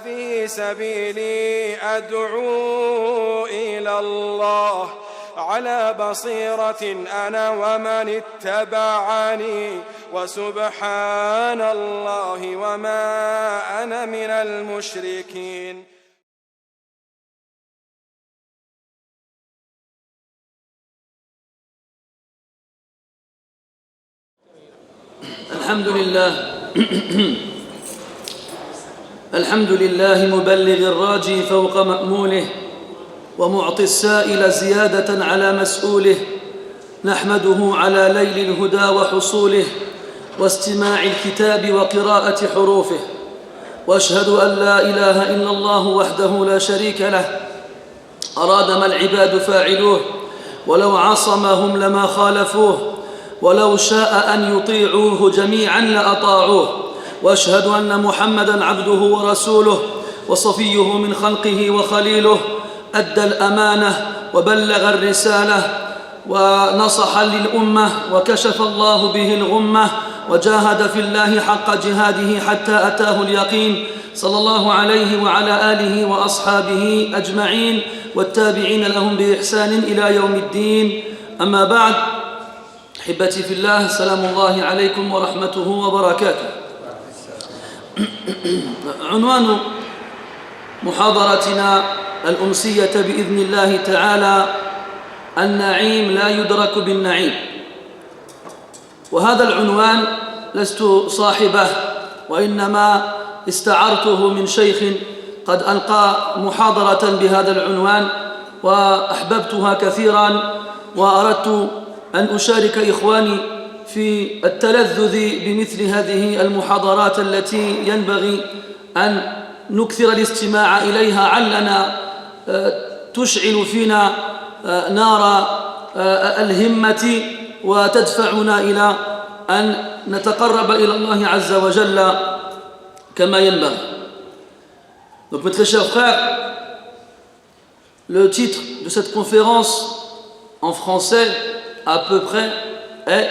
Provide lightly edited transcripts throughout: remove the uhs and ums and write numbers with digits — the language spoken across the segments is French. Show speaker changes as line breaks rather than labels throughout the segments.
هذه سبيلي أدعو إلى الله على بصيرة أنا ومن اتبعني وسبحان الله وما أنا من المشركين.
الحمد لله الحمد لله مبلغ الراجي فوق مأموله ومعطي السائل زيادة على مسؤوله، نحمده على ليل الهدى وحصوله واستماع الكتاب وقراءة حروفه، وأشهد أن لا إله إلا الله وحده لا شريك له أراد ما العباد فاعلوه، ولو عصمهم لما خالفوه، ولو شاء أن يطيعوه جميعا لأطاعوه. وأشهد أن محمدًا عبده ورسوله وصفيه من خلقه وخليله، أدى الأمانة وبلغ الرسالة ونصح للأمة وكشف الله به الغمة، وجاهد في الله حق جهاده حتى أتاه اليقين، صلى الله عليه وعلى آله وأصحابه أجمعين والتابعين لهم بإحسان إلى يوم الدين. أما بعد، أحبتي في الله، سلام الله عليكم ورحمته وبركاته. عنوان محاضرتنا الأمسية بإذن الله تعالى: النعيم لا يدرك بالنعيم. وهذا العنوان لست صاحبه، وإنما استعرته من شيخ قد ألقى محاضرة بهذا العنوان وأحببتها كثيرا، وأردت أن أشارك إخواني في التلذذ بمثل هذه المحاضرات التي ينبغي أن نكثر الاستماع إليها، علنا تشعل فينا نار الهمة وتدفعنا إلى أن نتقرب إلى الله عز وجل كما ينبغي. Donc, mes très chers frères, le titre de cette conférence en français à peu près est: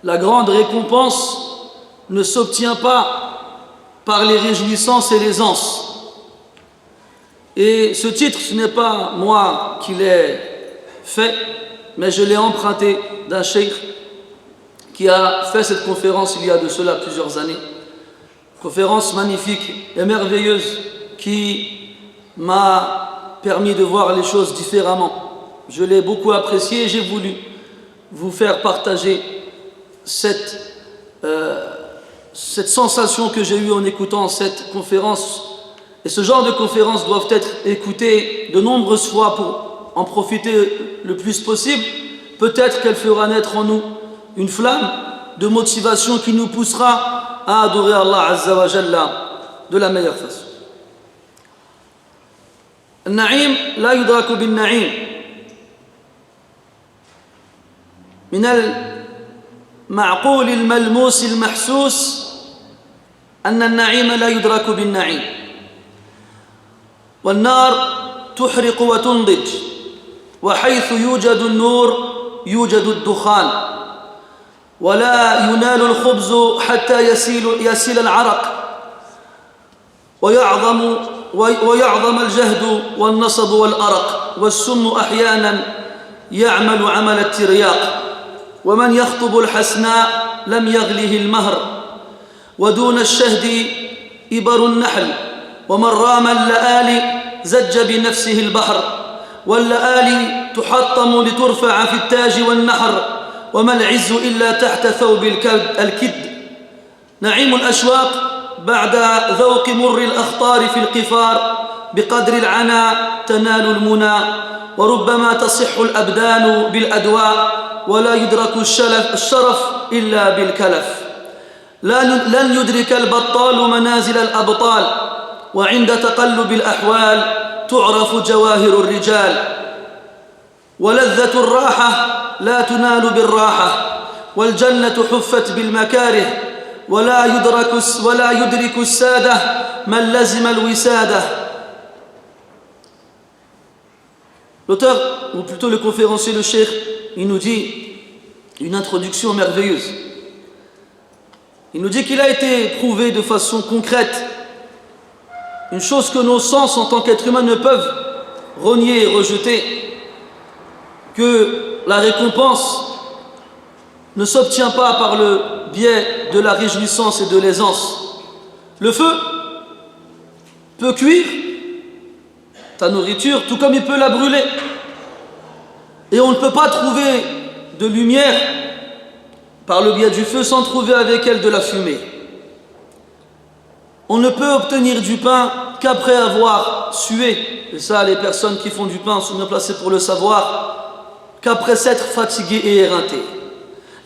la grande récompense ne s'obtient pas par les réjouissances et les anses. Et ce titre, ce n'est pas moi qui l'ai fait, mais je l'ai emprunté d'un cheikh qui a fait cette conférence il y a de cela plusieurs années. Conférence magnifique et merveilleuse qui m'a permis de voir les choses différemment. Je l'ai beaucoup apprécié et j'ai voulu vous faire partager cette sensation que j'ai eue en écoutant cette conférence. Et ce genre de conférences doivent être écoutées de nombreuses fois pour en profiter le plus possible. Peut-être qu'elle fera naître en nous une flamme de motivation qui nous poussera à adorer Allah Azza wa Jalla de la meilleure façon. النعيم لا يدرك بالنعيم. من المعقول الملموس المحسوس أن النعيم لا يدرك بالنعيم. والنار تحرق وتنضج، وحيث يوجد النور يوجد الدخان، ولا ينال الخبز حتى يسيل العرق، ويعظم الجهد والنصب والأرق، والسم أحيانا يعمل عمل الترياق، ومن يخطب الحسناء لم يغله المهر، ودون الشهد إبر النحل، ومن رام اللآلي زج بنفسه البحر، واللآلي تحطم لترفع في التاج والنحر، وما العز إلا تحت ثوب الكد. نعيم الأشواق بعد ذوق مر الأخطار في القفار، بقدر العنا تنال المنى، وربما تصح الأبدان بالأدواء، ولا يدرك الشرف إلا بالكلف. لن يدرك البطال منازل الأبطال، وعند تقلب الأحوال تعرف جواهر الرجال. ولذة الراحة لا تنال بالراحة، والجنة حفت بالمكاره، ولا يدرك السادة من لزم الوسادة. L'auteur, ou plutôt le conférencier, le cheikh, il nous dit une introduction merveilleuse. Il nous dit qu'il a été prouvé de façon concrète une chose que nos sens en tant qu'êtres humains ne peuvent renier et rejeter, que la récompense ne s'obtient pas par le biais de la réjouissance et de l'aisance. Le feu peut cuire ta nourriture, tout comme il peut la brûler. Et on ne peut pas trouver de lumière par le biais du feu sans trouver avec elle de la fumée. On ne peut obtenir du pain qu'après avoir sué, et ça les personnes qui font du pain sont bien placées pour le savoir, qu'après s'être fatigué et éreinté.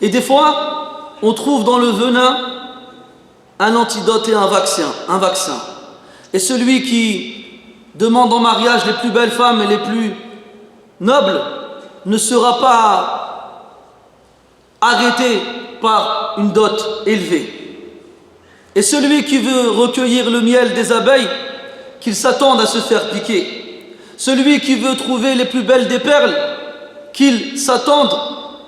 Et des fois, on trouve dans le venin un antidote et un vaccin. Et celui qui demande en mariage les plus belles femmes et les plus nobles ne sera pas arrêté par une dot élevée. Et celui qui veut recueillir le miel des abeilles, qu'il s'attende à se faire piquer. Celui qui veut trouver les plus belles des perles, qu'il s'attende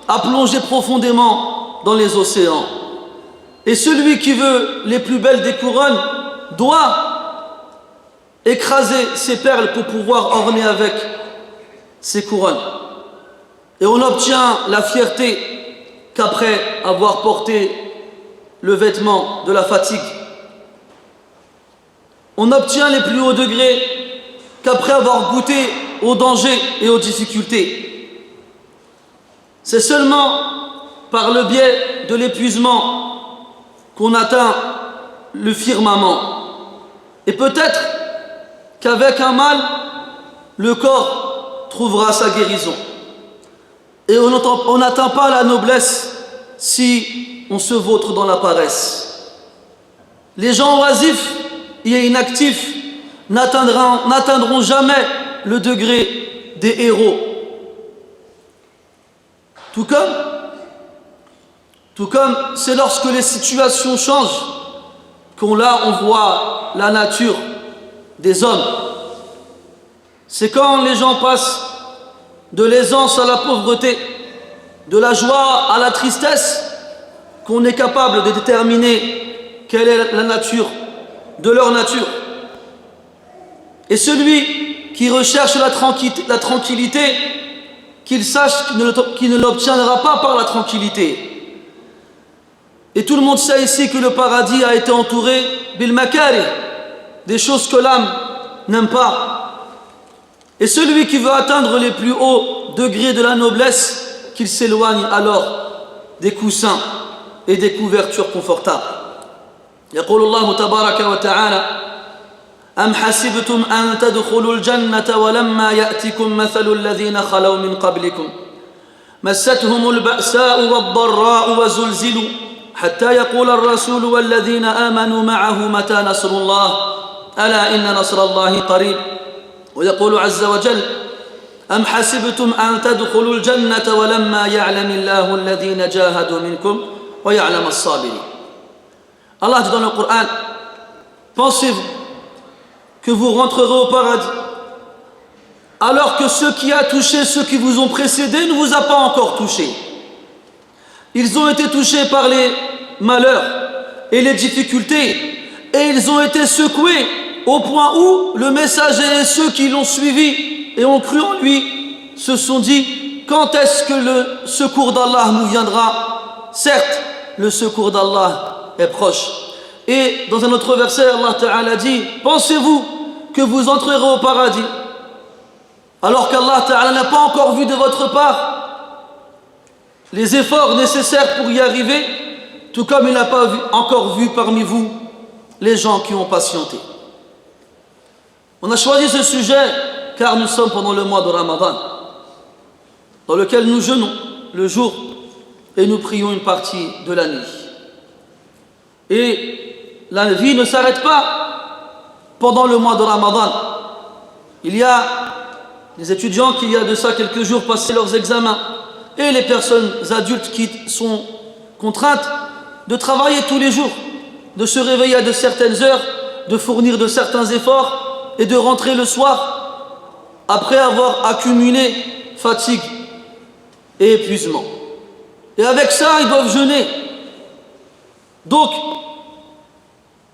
à plonger profondément dans les océans. Et celui qui veut les plus belles des couronnes doit écraser ses perles pour pouvoir orner avec ses couronnes. Et on obtient la fierté qu'après avoir porté le vêtement de la fatigue. On obtient les plus hauts degrés qu'après avoir goûté aux dangers et aux difficultés. C'est seulement par le biais de l'épuisement qu'on atteint le firmament. Et peut-être qu'avec un mal, le corps trouvera sa guérison. Et on n'atteint pas la noblesse si on se vautre dans la paresse. Les gens oisifs et inactifs n'atteindront jamais le degré des héros. Tout comme c'est lorsque les situations changent qu'on voit la nature des hommes. C'est quand les gens passent de l'aisance à la pauvreté, de la joie à la tristesse, qu'on est capable de déterminer quelle est la nature de leur nature. Et celui qui recherche la tranquillité, qu'il sache qu'il ne l'obtiendra pas par la tranquillité. Et tout le monde sait ici que le paradis a été entouré bil makari, des choses que l'âme n'aime pas. Et celui qui veut atteindre les plus hauts degrés de la noblesse, qu'il s'éloigne alors des coussins et des couvertures confortables. يقول الله تبارك وتعالى أم حسبتم أن تدخلوا الجنة ولما يأتكم مثل الذين خلوا من قبلكم مستهم البأساء والضراء وزلزلوا حتى يقول الرسول والذين آمنوا معه متى نصر الله ألا إن نصر الله قريب ويقول عز وجل أم حسبتم أن تدخلوا الجنة ولما يعلم الله الذين جاهدوا منكم ويعلم الصابرين. Allah dit dans le Coran, pensez-vous que vous rentrerez au paradis alors que ce qui a touché ceux qui vous ont précédés ne vous a pas encore touché. Ils ont été touchés par les malheurs et les difficultés et ils ont été secoués au point où le messager et ceux qui l'ont suivi et ont cru en lui se sont dit: quand est-ce que le secours d'Allah nous viendra? Certes, le secours d'Allah est proche. Et dans un autre verset, Allah Ta'ala dit: pensez-vous que vous entrerez au paradis alors qu'Allah Ta'ala n'a pas encore vu de votre part les efforts nécessaires pour y arriver, tout comme il n'a pas encore vu parmi vous les gens qui ont patienté. On a choisi ce sujet car nous sommes pendant le mois de Ramadan, dans lequel nous jeûnons le jour et nous prions une partie de la nuit. Et la vie ne s'arrête pas pendant le mois de Ramadan. Il y a des étudiants qui, il y a de ça quelques jours, passaient leurs examens, et les personnes adultes qui sont contraintes de travailler tous les jours, de se réveiller à de certaines heures, de fournir de certains efforts et de rentrer le soir après avoir accumulé fatigue et épuisement. Et avec ça, ils doivent jeûner. Donc,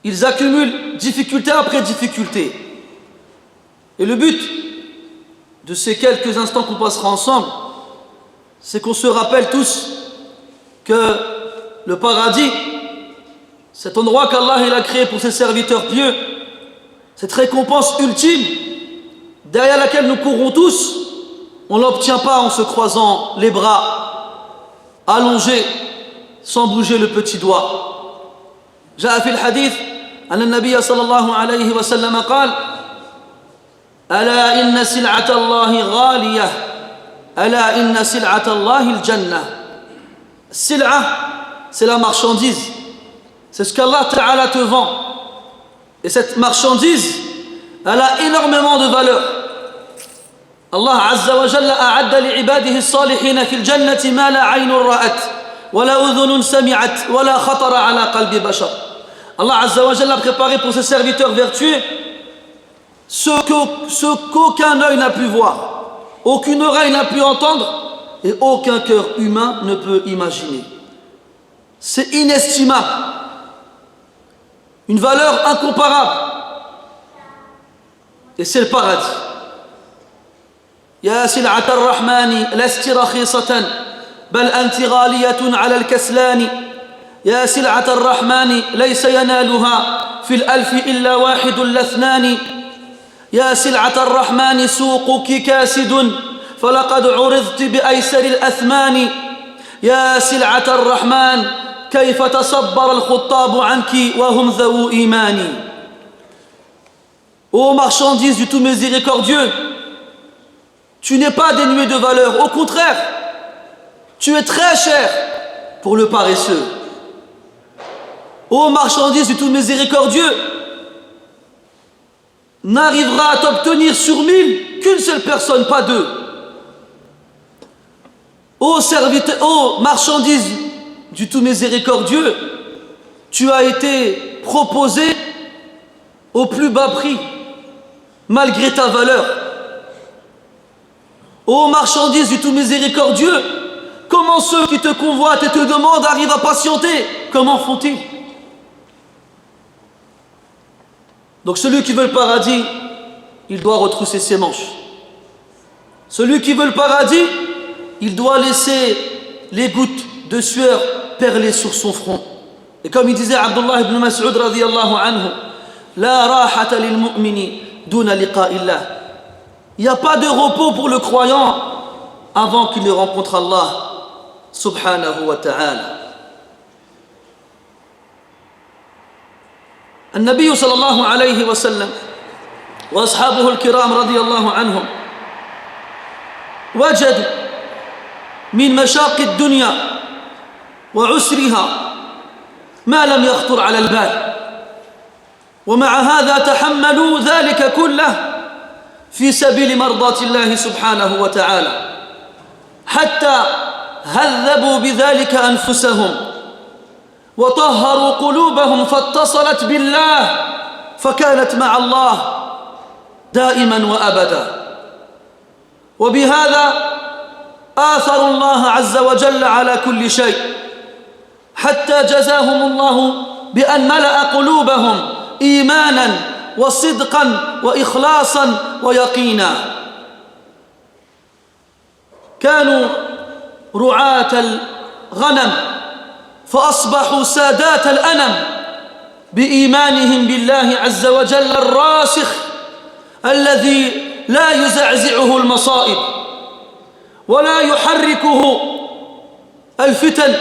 ils accumulent difficulté après difficulté. Et le but de ces quelques instants qu'on passera ensemble, c'est qu'on se rappelle tous que le paradis, cet endroit qu'Allah il a créé pour ses serviteurs pieux, cette récompense ultime derrière laquelle nous courons tous, on ne l'obtient pas en se croisant les bras, allongés, sans bouger le petit doigt. جاء في الحديث أن النبي صلى الله عليه وسلم قال: ألا إن سلعة الله غالية ألا إن سلعة الله الجنة. Sil'a, c'est la marchandise. C'est ce qu'Allah Ta'ala te vend. Et cette marchandise, elle a énormément de valeur. Allah Azza wa Jalla a'adda li'ibadihi as-salihin fil jannati ma la 'aynun ra'at wa la udhunun sami'at wa la khatara 'ala qalbi bashar. Allah Azza wa Jalla a préparé pour ses serviteurs vertueux ce qu'aucun œil n'a pu voir, aucune oreille n'a pu entendre et aucun cœur humain ne peut imaginer. C'est inestimable, une valeur incomparable, et c'est le paradis. يا سلعة الرحمن لست رخيصة بل أنت غالية على الكسلان يا سلعة الرحمن ليس ينالها في الألف إلا واحد لاثنان يا سلعة الرحمن سوقك كاسد فلقد عرضت بأيسر الأثمان يا سلعة الرحمن كيف تصبر الخطاب عنك وهم ذو إيمان. Ô marchandise du tout miséricordieux, tu n'es pas dénué de valeur, au contraire, tu es très cher pour le paresseux. Ô marchandise du tout miséricordieux, n'arrivera à t'obtenir sur 1000 qu'une seule personne, pas deux. Ô marchandise du tout miséricordieux, tu as été proposé au plus bas prix, malgré ta valeur. Ô marchandise du tout miséricordieux, comment ceux qui te convoitent et te demandent arrivent à patienter? Comment font-ils? Donc celui qui veut le paradis, il doit retrousser ses manches. Celui qui veut le paradis, il doit laisser les gouttes de sueur perler sur son front. Et comme il disait Abdullah ibn Mas'ud radiyallahu anhu, la rahata lil mu'mini duna liqa'illah. Il n'y a pas de repos pour le croyant avant qu'il ne rencontre Allah subhanahu wa ta'ala. النبي صلى الله عليه وسلم وأصحابه الكرام رضي الله عنهم وجدوا من مشاق الدنيا وعسرها ما لم يخطر على البال، ومع هذا تحملوا ذلك كله في سبيل مرضاة الله سبحانه وتعالى، حتى هذبوا بذلك أنفسهم وطهروا قلوبهم فاتصلت بالله فكانت مع الله دائما وأبدا. وبهذا آثروا الله عز وجل على كل شيء، حتى جزاهم الله بأن ملأ قلوبهم إيمانا وصدقا وإخلاصا ويقينا. كانوا رعاة الغنم فأصبحوا سادات الأنم بإيمانهم بالله عز وجل الراسخ الذي لا يزعزعه المصائب ولا يحركه الفتن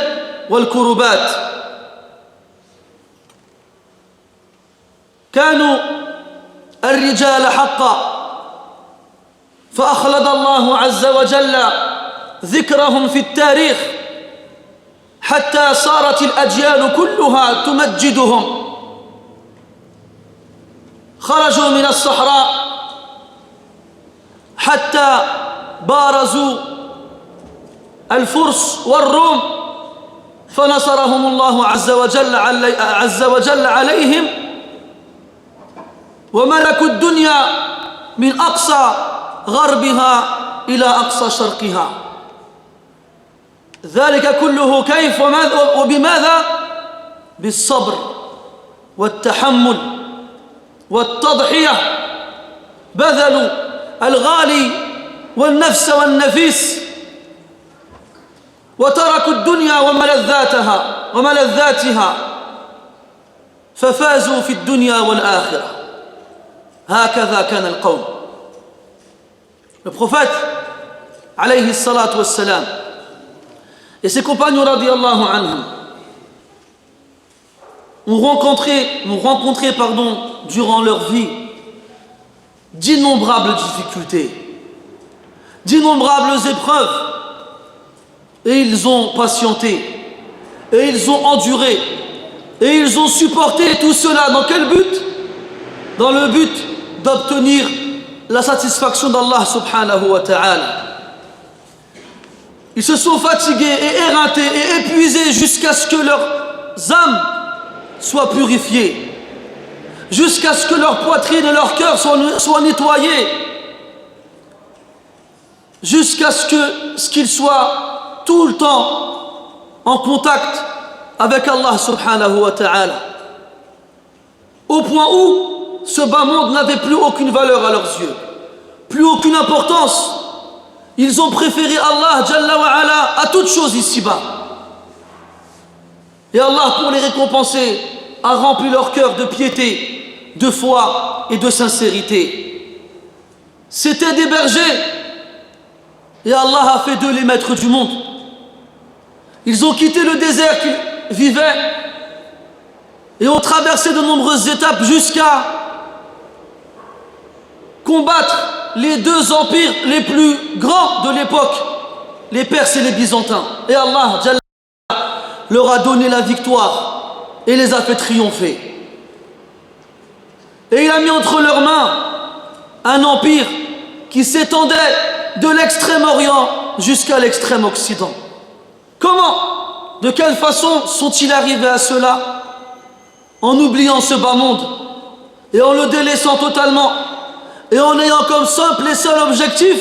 والكربات. كانوا الرجال حقا، فأخلد الله عز وجل ذكرهم في التاريخ حتى صارت الأجيال كلها تمجدهم. خرجوا من الصحراء حتى بارزوا الفرس والروم فنصرهم الله عز وجل عليهم، وملكوا الدنيا من أقصى غربها إلى أقصى شرقها. ذلك كله كيف وبماذا؟ بالصبر والتحمل والتضحية بذلوا الغالي والنفس والنفيس وتركوا الدنيا وملذاتها ففازوا في الدنيا والآخرة. هكذا كان القوم. Le prophète alayhi salatu wassalam et ses compagnons radiyallahu anhum ont rencontré durant leur vie d'innombrables difficultés, d'innombrables épreuves, et ils ont patienté, et ils ont enduré, et ils ont supporté tout cela. Dans quel but? Dans le but d'obtenir la satisfaction d'Allah subhanahu wa ta'ala. Ils se sont fatigués et éreintés et épuisés jusqu'à ce que leurs âmes soient purifiées, jusqu'à ce que leur poitrine et leur cœur soient nettoyés, jusqu'à ce qu'ils soient tout le temps en contact avec Allah subhanahu wa ta'ala, au point où ce bas monde n'avait plus aucune valeur à leurs yeux, plus aucune importance. Ils ont préféré Allah Jalla wa Ala à toute chose ici-bas. Et Allah, pour les récompenser, a rempli leur cœur de piété, de foi et de sincérité. C'étaient des bergers, et Allah a fait d'eux les maîtres du monde. Ils ont quitté le désert qu'ils vivaient et ont traversé de nombreuses étapes jusqu'à combattre les deux empires les plus grands de l'époque, les Perses et les Byzantins. Et Allah Jalla leur a donné la victoire et les a fait triompher. Et il a mis entre leurs mains un empire qui s'étendait de l'extrême-orient jusqu'à l'extrême-occident. Comment? De quelle façon sont-ils arrivés à cela? En oubliant ce bas monde et en le délaissant totalement, et en ayant comme simple et seul objectif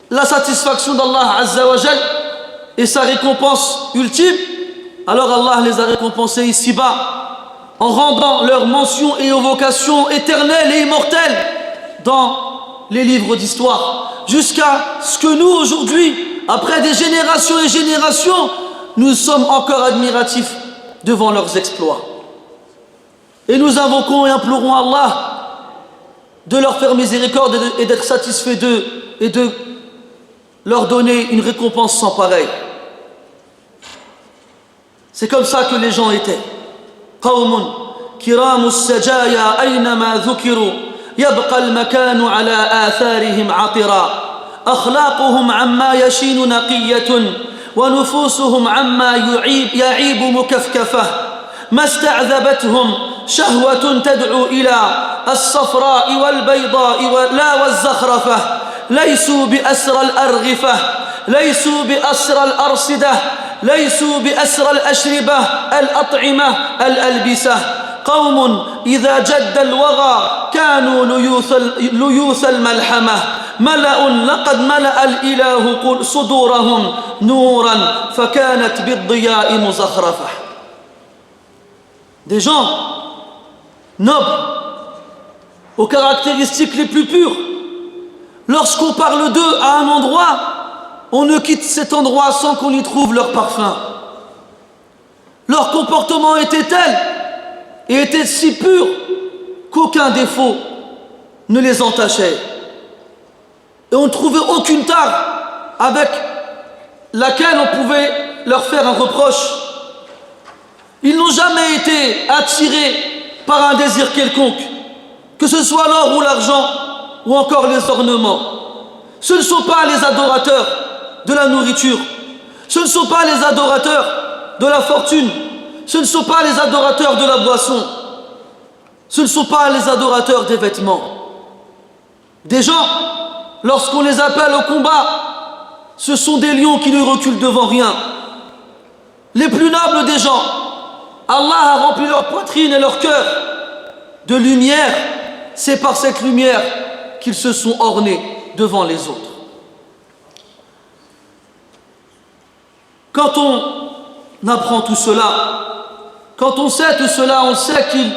la satisfaction d'Allah Azza wa Jal et sa récompense ultime. Alors Allah les a récompensés ici-bas en rendant leur mention et évocation éternelle et immortelle dans les livres d'histoire, jusqu'à ce que nous aujourd'hui, après des générations et générations, nous sommes encore admiratifs devant leurs exploits. Et nous invoquons et implorons Allah de leur faire miséricorde et d'être satisfait d'eux et de leur donner une récompense sans pareille. C'est comme ça que les gens étaient. قوم كرام السجايا أينما ذكروا يبقى المكان على آثارهم عطرا أخلاقهم عما يشين نقية ونفوسهم عما يعيب مكفكفة ما استعذبتهم شهوة تدعو إلى الصفراء والبيضاء لا والزخرفة ليسوا بأسر الأرغفة ليسوا بأسر الأرصدة ليسوا بأسر الأشربة الأطعمة الألبسة قوم إذا جد الوغى كانوا ليوث الملحمة ملأ لقد ملأ الإله صدورهم نورا فكانت بالضياء مزخرفة. Des gens nobles, aux caractéristiques les plus pures. Lorsqu'on parle d'eux à un endroit, on ne quitte cet endroit sans qu'on y trouve leur parfum. Leur comportement était tel et était si pur qu'aucun défaut ne les entachait. Et on ne trouvait aucune tare avec laquelle on pouvait leur faire un reproche. Ils n'ont jamais été attirés par un désir quelconque, que ce soit l'or ou l'argent, ou encore les ornements. Ce ne sont pas les adorateurs de la nourriture, ce ne sont pas les adorateurs de la fortune, ce ne sont pas les adorateurs de la boisson, ce ne sont pas les adorateurs des vêtements. Des gens, lorsqu'on les appelle au combat, ce sont des lions qui ne reculent devant rien. Les plus nobles des gens, Allah a rempli leur poitrine et leur cœur de lumière. C'est par cette lumière qu'ils se sont ornés devant les autres. Quand on apprend tout cela, quand on sait tout cela, on sait qu'il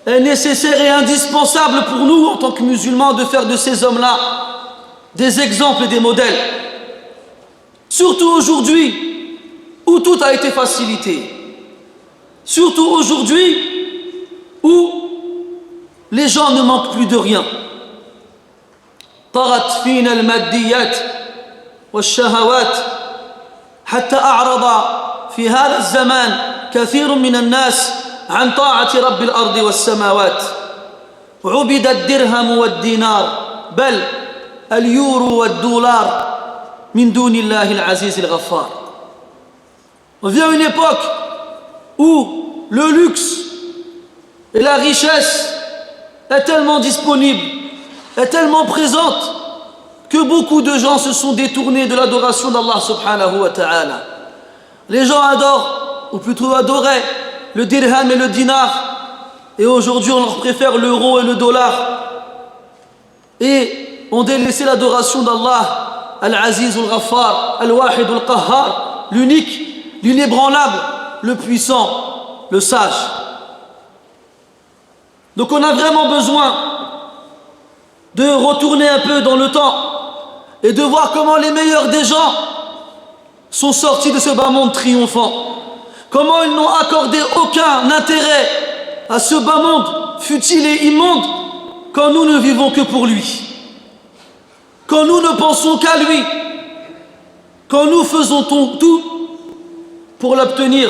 est nécessaire et indispensable pour nous, en tant que musulmans, de faire de ces hommes-là des exemples et des modèles. Surtout aujourd'hui, où tout a été facilité. Surtout aujourd'hui, où les gens ne manquent plus de rien. طغت فينا الماديات والشهوات حتى أعرض في هذا الزمان كثير من الناس عن طاعة رب الأرض والسماوات. عبد الدرهم والدينار بل اليورو والدولار من دون الله العزيز الغفار. On vient à une époque où le luxe et la richesse est tellement disponible, est tellement présente, que beaucoup de gens se sont détournés de l'adoration d'Allah subhanahu wa ta'ala. Les gens adorent, ou plutôt adoraient, le dirham et le dinar, et aujourd'hui on leur préfère l'euro et le dollar, et ont délaissé l'adoration d'Allah, Al-Aziz Al-Ghaffar, Al-Wahid Al-Qahhar, l'unique, l'inébranlable, le puissant, le sage. Donc on a vraiment besoin de retourner un peu dans le temps et de voir comment les meilleurs des gens sont sortis de ce bas monde triomphant. Comment ils n'ont accordé aucun intérêt à ce bas monde futile et immonde quand nous ne vivons que pour lui. Quand nous ne pensons qu'à lui. Quand nous faisons tout pour l'obtenir.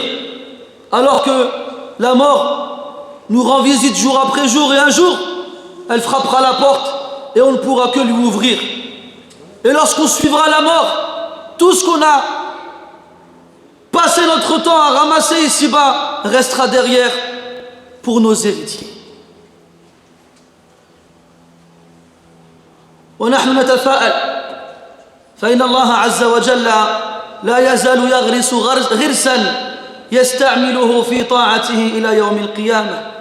Alors que la mort nous rend visite jour après jour et un jour, elle frappera la porte et on ne pourra que lui ouvrir. Et lorsqu'on suivra la mort, tout ce qu'on a passé notre temps à ramasser ici-bas restera derrière pour nos héritiers. ونحن نتفاءل فإن الله عز وجل لا يزال يغرس غرسا يستعمله في طاعته إلى يوم القيامة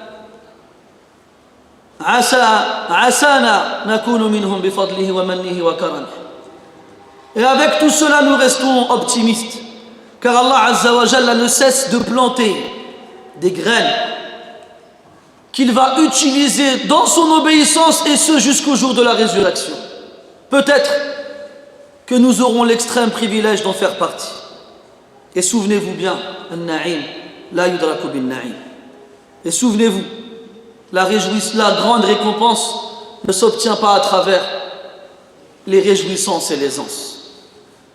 عسانا نكون منهم بفضله ومنه وكرمه. Et avec tout cela, nous restons optimistes, car Allah Azza wa Jalla ne cesse de planter des graines qu'il va utiliser dans son obéissance, et ce jusqu'au jour de la résurrection. Peut-être que nous aurons l'extrême privilège d'en faire partie. Et souvenez-vous bien, An-Na'im, la yudraku bin-Na'im. Et souvenez-vous, la grande récompense ne s'obtient pas à travers les réjouissances et l'aisance.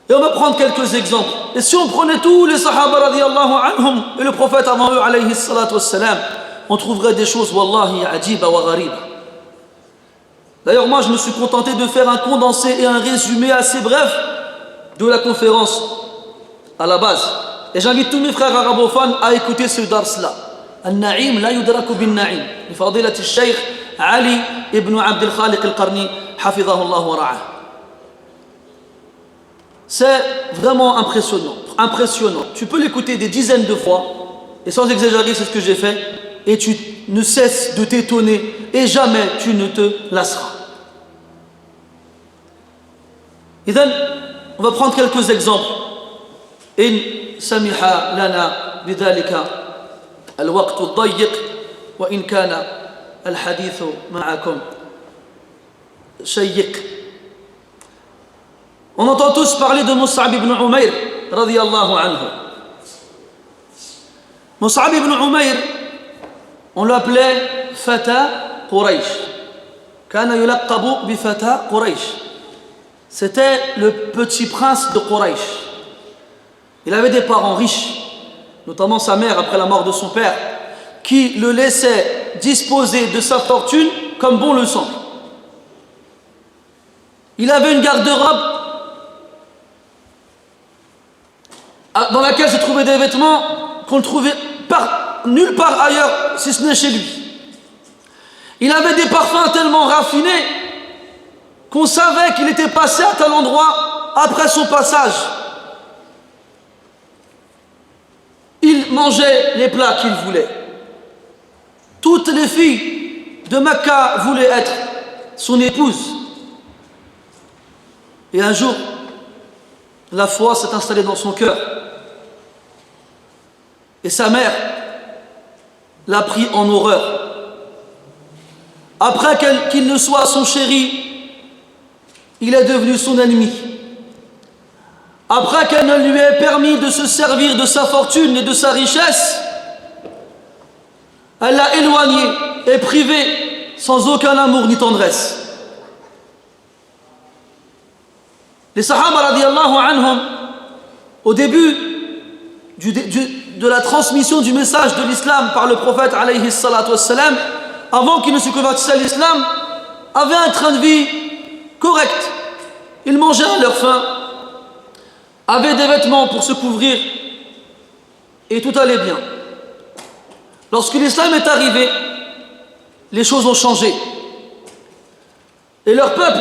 Et on va prendre quelques exemples. Et si on prenait tous les Sahaba radiyallahu anhum et le prophète avant eux alayhi salatu wassalam, on trouverait des choses wallahi ajiba wa ghariba. D'ailleurs, moi je me suis contenté de faire un condensé et un résumé assez bref de la conférence à la base. Et j'invite tous mes frères arabophones à écouter ce dars-là. An-Na'im la yudraku bin-Na'im. Li fadilat al-Shaykh Ali ibn Abd al-Khaliq al-Qarni, hafidhahu Allah wa ra'ah. C'est vraiment impressionnant. Impressionnant. Tu peux l'écouter des dizaines de fois, et sans exagérer, c'est ce que j'ai fait, et tu ne cesses de t'étonner, et jamais tu ne te lasseras. Et donc, on va prendre quelques exemples. إن سمح لنا بذلك الوقت الضيق وإن كان الحديث معكم شيق. On entend tous parler de Mus'ab ibn Umayr radiyallahu anhu. Mus'ab ibn Umayr, on l'appelait Fata Quraysh. Kana yulaqabu bi Fata Quraysh. C'était le petit prince de Quraysh. Il avait des parents riches, notamment sa mère après la mort de son père, qui le laissait disposer de sa fortune comme bon le semble. Il avait une garde-robe dans laquelle se trouvaient des vêtements qu'on ne trouvait nulle part ailleurs, si ce n'est chez lui. Il avait des parfums tellement raffinés qu'on savait qu'il était passé à tel endroit après son passage. Il mangeait les plats qu'il voulait. Toutes les filles de Mecca voulaient être son épouse. Et un jour, la foi s'est installée dans son cœur. Et sa mère l'a pris en horreur. Après qu'il ne soit son chéri, il est devenu son ennemi. Après qu'elle ne lui ait permis de se servir de sa fortune et de sa richesse, elle l'a éloigné et privé sans aucun amour ni tendresse. Les Sahaba radiyallahu anhum, au début de la transmission du message de l'islam par le prophète alayhi salatu wassalam, avant qu'ils ne se convertissent à l'islam, avaient un train de vie correct. Ils mangeaient à leur faim, avaient des vêtements pour se couvrir et tout allait bien. Lorsque l'islam est arrivé, les choses ont changé. Et leur peuple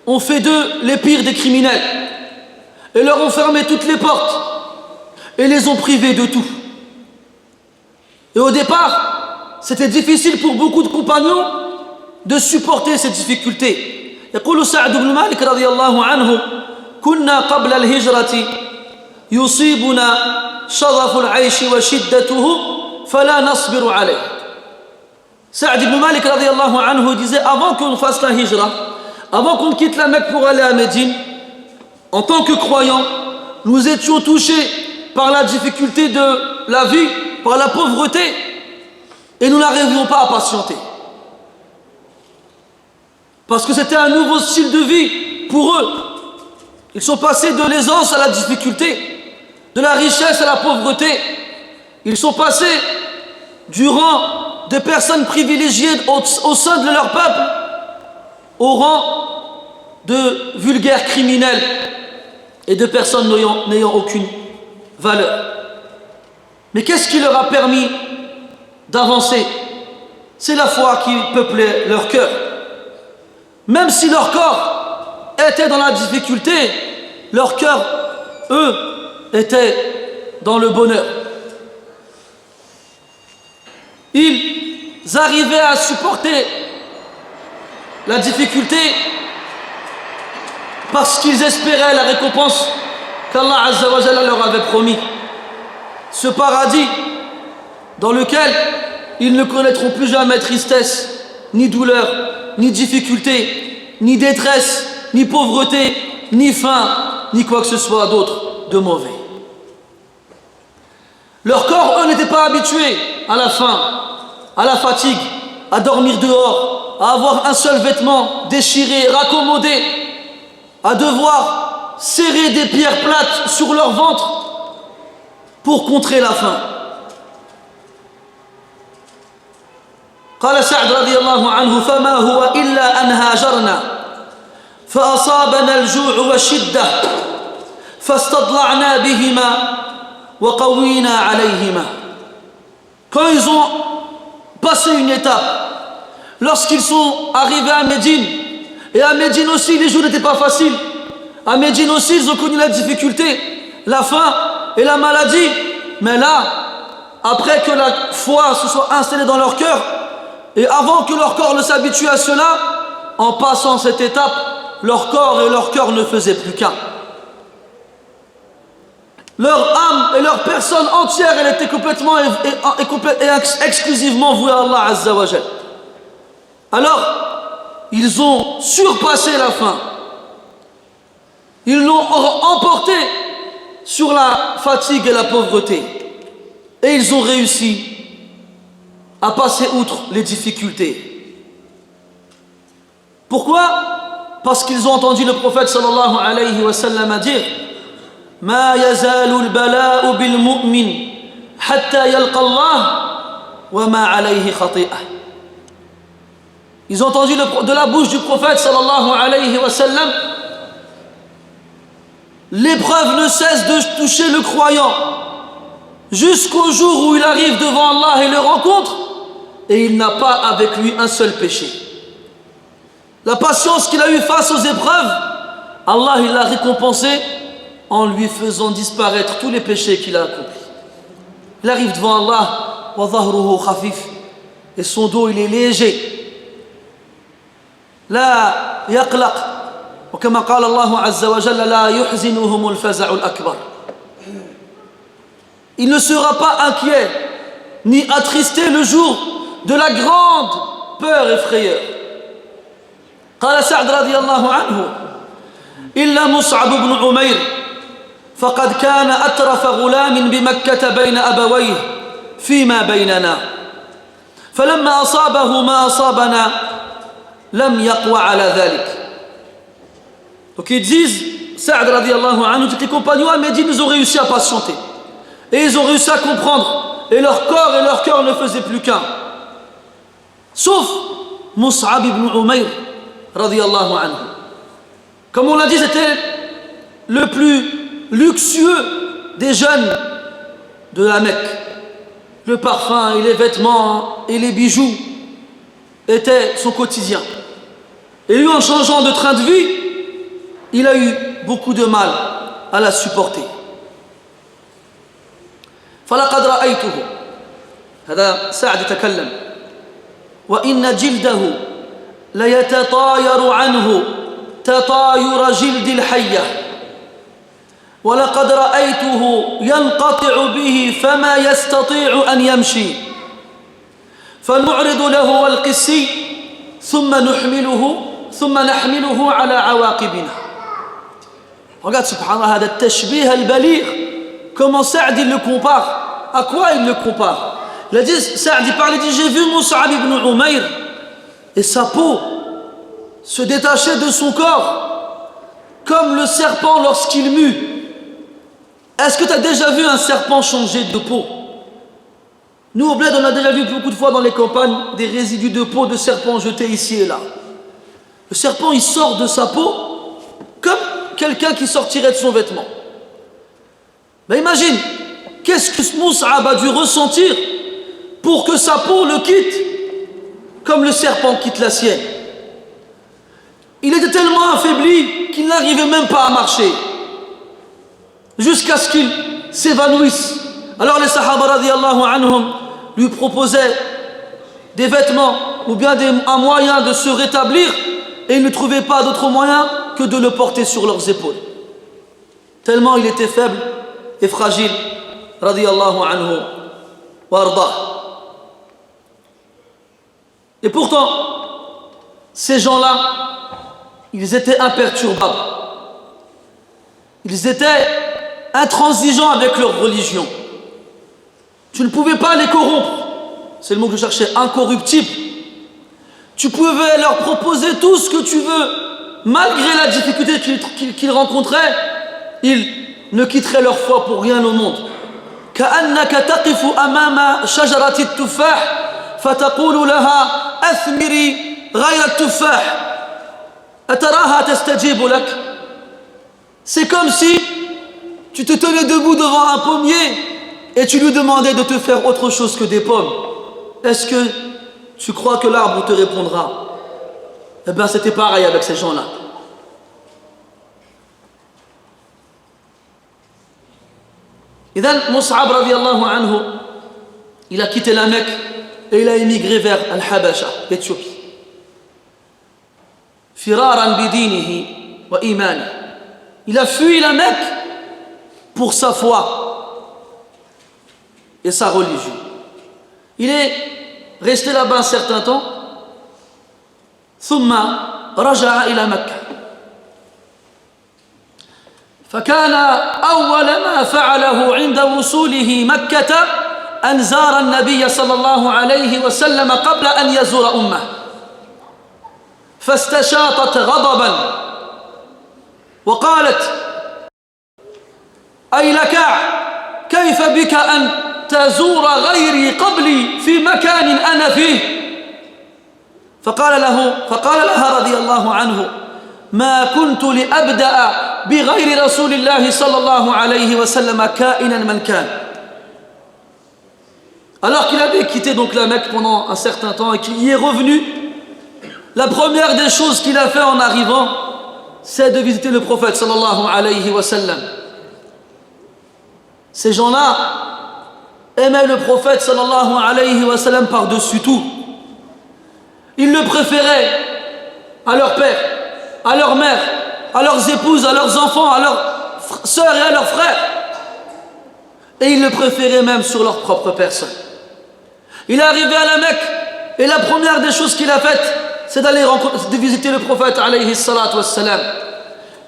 ont fait d'eux les pires des criminels et leur ont fermé toutes les portes et les ont privés de tout. Et au départ, c'était difficile pour beaucoup de compagnons de supporter ces difficultés. يقول سعد بن مالك رضي الله عنه كنا قبل الهجرة يصيبنا شظف العيش وشدته فلا نصبر عليه. Sa'd ibn Malik radiyallahu anhu disait, avant qu'on fasse la hijra, avant qu'on quitte la Mecque pour aller à Médine, en tant que croyants, nous étions touchés par la difficulté de la vie, par la pauvreté, et nous n'arrivions pas à patienter. Parce que c'était un nouveau style de vie pour eux. Ils sont passés de l'aisance à la difficulté, de la richesse à la pauvreté. Ils sont passés du rang de personnes privilégiées au sein de leur peuple au rang de vulgaires criminels et de personnes n'ayant aucune valeur. Mais qu'est-ce qui leur a permis d'avancer? C'est la foi qui peuplait leur cœur. Même si leur corps était dans la difficulté, leur cœur, eux, était dans le bonheur. Ils arrivaient à supporter la difficulté parce qu'ils espéraient la récompense qu'Allah Azza wa Jalla leur avait promis. Ce paradis dans lequel ils ne connaîtront plus jamais tristesse, ni douleur, ni difficulté, ni détresse, ni pauvreté, ni faim, ni quoi que ce soit d'autre de mauvais. Leur corps, eux, n'étaient pas habitués à la faim, à la fatigue, à dormir dehors, à avoir un seul vêtement déchiré, raccommodé, à devoir serrer des pierres plates sur leur ventre pour contrer la faim. قال سعد رضي الله عنه فما هو إلا أن هاجرنا فأصابنا الجوع والشدة فاستضلعنا بهما وقوينا عليهما. Quand ils ont passé une étape, lorsqu'ils sont arrivés à Médine, et à Médine aussi les jours n'étaient pas faciles, à Médine aussi ils ont connu la difficulté, la faim et la maladie, mais là, après que la foi se soit installée dans leur cœur, et avant que leur corps ne s'habitue à cela, en passant cette étape, leur corps et leur cœur ne faisaient plus qu'un. Leur âme et leur personne entière, elle était complètement et exclusivement vouée à Allah Azza wa Jal. Alors, ils ont surpassé la faim. Ils l'ont emporté sur la fatigue et la pauvreté. Et ils ont réussi à passer outre les difficultés. Pourquoi? Parce qu'ils ont entendu le prophète sallallahu alayhi wa sallam dire ما يزال البلاء بالمؤمن حتى يلقى الله وما عليه خطيئة. Ils ont entendu de la bouche du prophète sallallahu alayhi wa sallam: l'épreuve ne cesse de toucher le croyant jusqu'au jour où il arrive devant Allah et le rencontre et il n'a pas avec lui un seul péché. La patience qu'il a eue face aux épreuves, Allah il l'a récompensé en lui faisant disparaître tous les péchés qu'il a accomplis. Il arrive devant Allah, wa dhahruhu khafif, et son dos il est léger. La yaqlaq, wa kama qala Allah azza wa jalla la yuhzinuhum al-faza'u al-akbar. Il ne sera pas inquiet ni attristé le jour de la grande peur et frayeur. قال سعد رضي الله عنه إلا مصعب بن عمير فقد كان أترف غلام بمكة بين أبويه فيما بيننا فلما أصابه ما أصابنا لم يقوى على ذلك. Donc ils disent, Sa'd radiallahu anhu, les compagnons à Médine, ils ont réussi à patienter. Et ils ont réussi à comprendre. Et leur corps et leur cœur ne faisaient plus qu'un. Sauf Mus'ab ibn Umayr radiallahu anhu. Comme on l'a dit, c'était le plus luxueux des jeunes de la Mecque. Le parfum et les vêtements et les bijoux étaient son quotidien. Et lui, en changeant de train de vie, il a eu beaucoup de mal à la supporter. فلقد رأيته هذا سعد يتكلم وإن جلده ليتطاير عنه تطاير جلد الحية ولقد رأيته ينقطع به فما يستطيع أن يمشي فنعرض له القسي ثم نحمله على عواقبنا. Regarde, subhanallah, هذا التشبيه البليغ. Comment Sa'd il le compare? À quoi il le compare? Il a dit, Sa'd il parlait, il dit, j'ai vu Mus'ab ibn Umayr et sa peau se détacher de son corps comme le serpent lorsqu'il mue. Est-ce que tu as déjà vu un serpent changer de peau? Nous au bled on a déjà vu beaucoup de fois dans les campagnes des résidus de peau de serpent jetés ici et là. Le serpent il sort de sa peau comme quelqu'un qui sortirait de son vêtement. Mais imagine, qu'est-ce que Mus'ab a dû ressentir pour que sa peau le quitte comme le serpent quitte la sienne. Il était tellement affaibli qu'il n'arrivait même pas à marcher jusqu'à ce qu'il s'évanouisse. Alors les sahaba radiyallahu anhum lui proposaient des vêtements ou bien un moyen de se rétablir et ils ne trouvaient pas d'autre moyen que de le porter sur leurs épaules. Tellement il était faible et fragile radiyallahu anhu wa ardah. Et pourtant ces gens-là ils étaient imperturbables, ils étaient intransigeants avec leur religion. Tu ne pouvais pas les corrompre, c'est le mot que je cherchais, incorruptibles. Tu pouvais leur proposer tout ce que tu veux, malgré la difficulté qu'ils rencontraient, ils ne quitteraient leur foi pour rien au monde. كأنك تقف أمام شجرة التفاح فتقول لها أثمري غير التفاح أتراها تستجيب لك. C'est comme si tu te tenais debout devant un pommier et tu lui demandais de te faire autre chose que des pommes. Est-ce que tu crois que l'arbre te répondra? Eh bien c'était pareil avec ces gens-là. Idhan Mus'ab radiyallahu anhu, il a quitté la Mecque et il a émigré vers Al-Habasha, l'Éthiopie. Firaran bidinihi wa imani. Il a fui la Mecque pour sa foi et sa religion. Il est resté là-bas un certain temps. ثم رجع إلى مكة. فكان أول ما فعله عند وصوله مكة أن زار النبي صلى الله عليه وسلم قبل أن يزور أمه فاستشاطت غضبا وقالت أي لكاع كيف بك أن تزور غيري قبلي في مكان أنا فيه فقال لها رضي الله عنه ما كنت لأبدأ بغير رسول الله صلى الله عليه وسلم كائنا من كان. Alors qu'il avait quitté donc la Mecque pendant un certain temps et qu'il y est revenu, la première des choses qu'il a fait en arrivant, c'est de visiter le prophète sallallahu alayhi wa sallam. Ces gens-là aimaient le prophète sallallahu alayhi wa sallam par-dessus tout. Ils le préféraient à leur père, à leur mère, à leurs épouses, à leurs enfants, à leurs sœurs et à leurs frères. Et ils le préféraient même sur leur propre personne. Il est arrivé à la Mecque et la première des choses qu'il a faites, c'est de visiter le prophète alayhi salatu wassalam.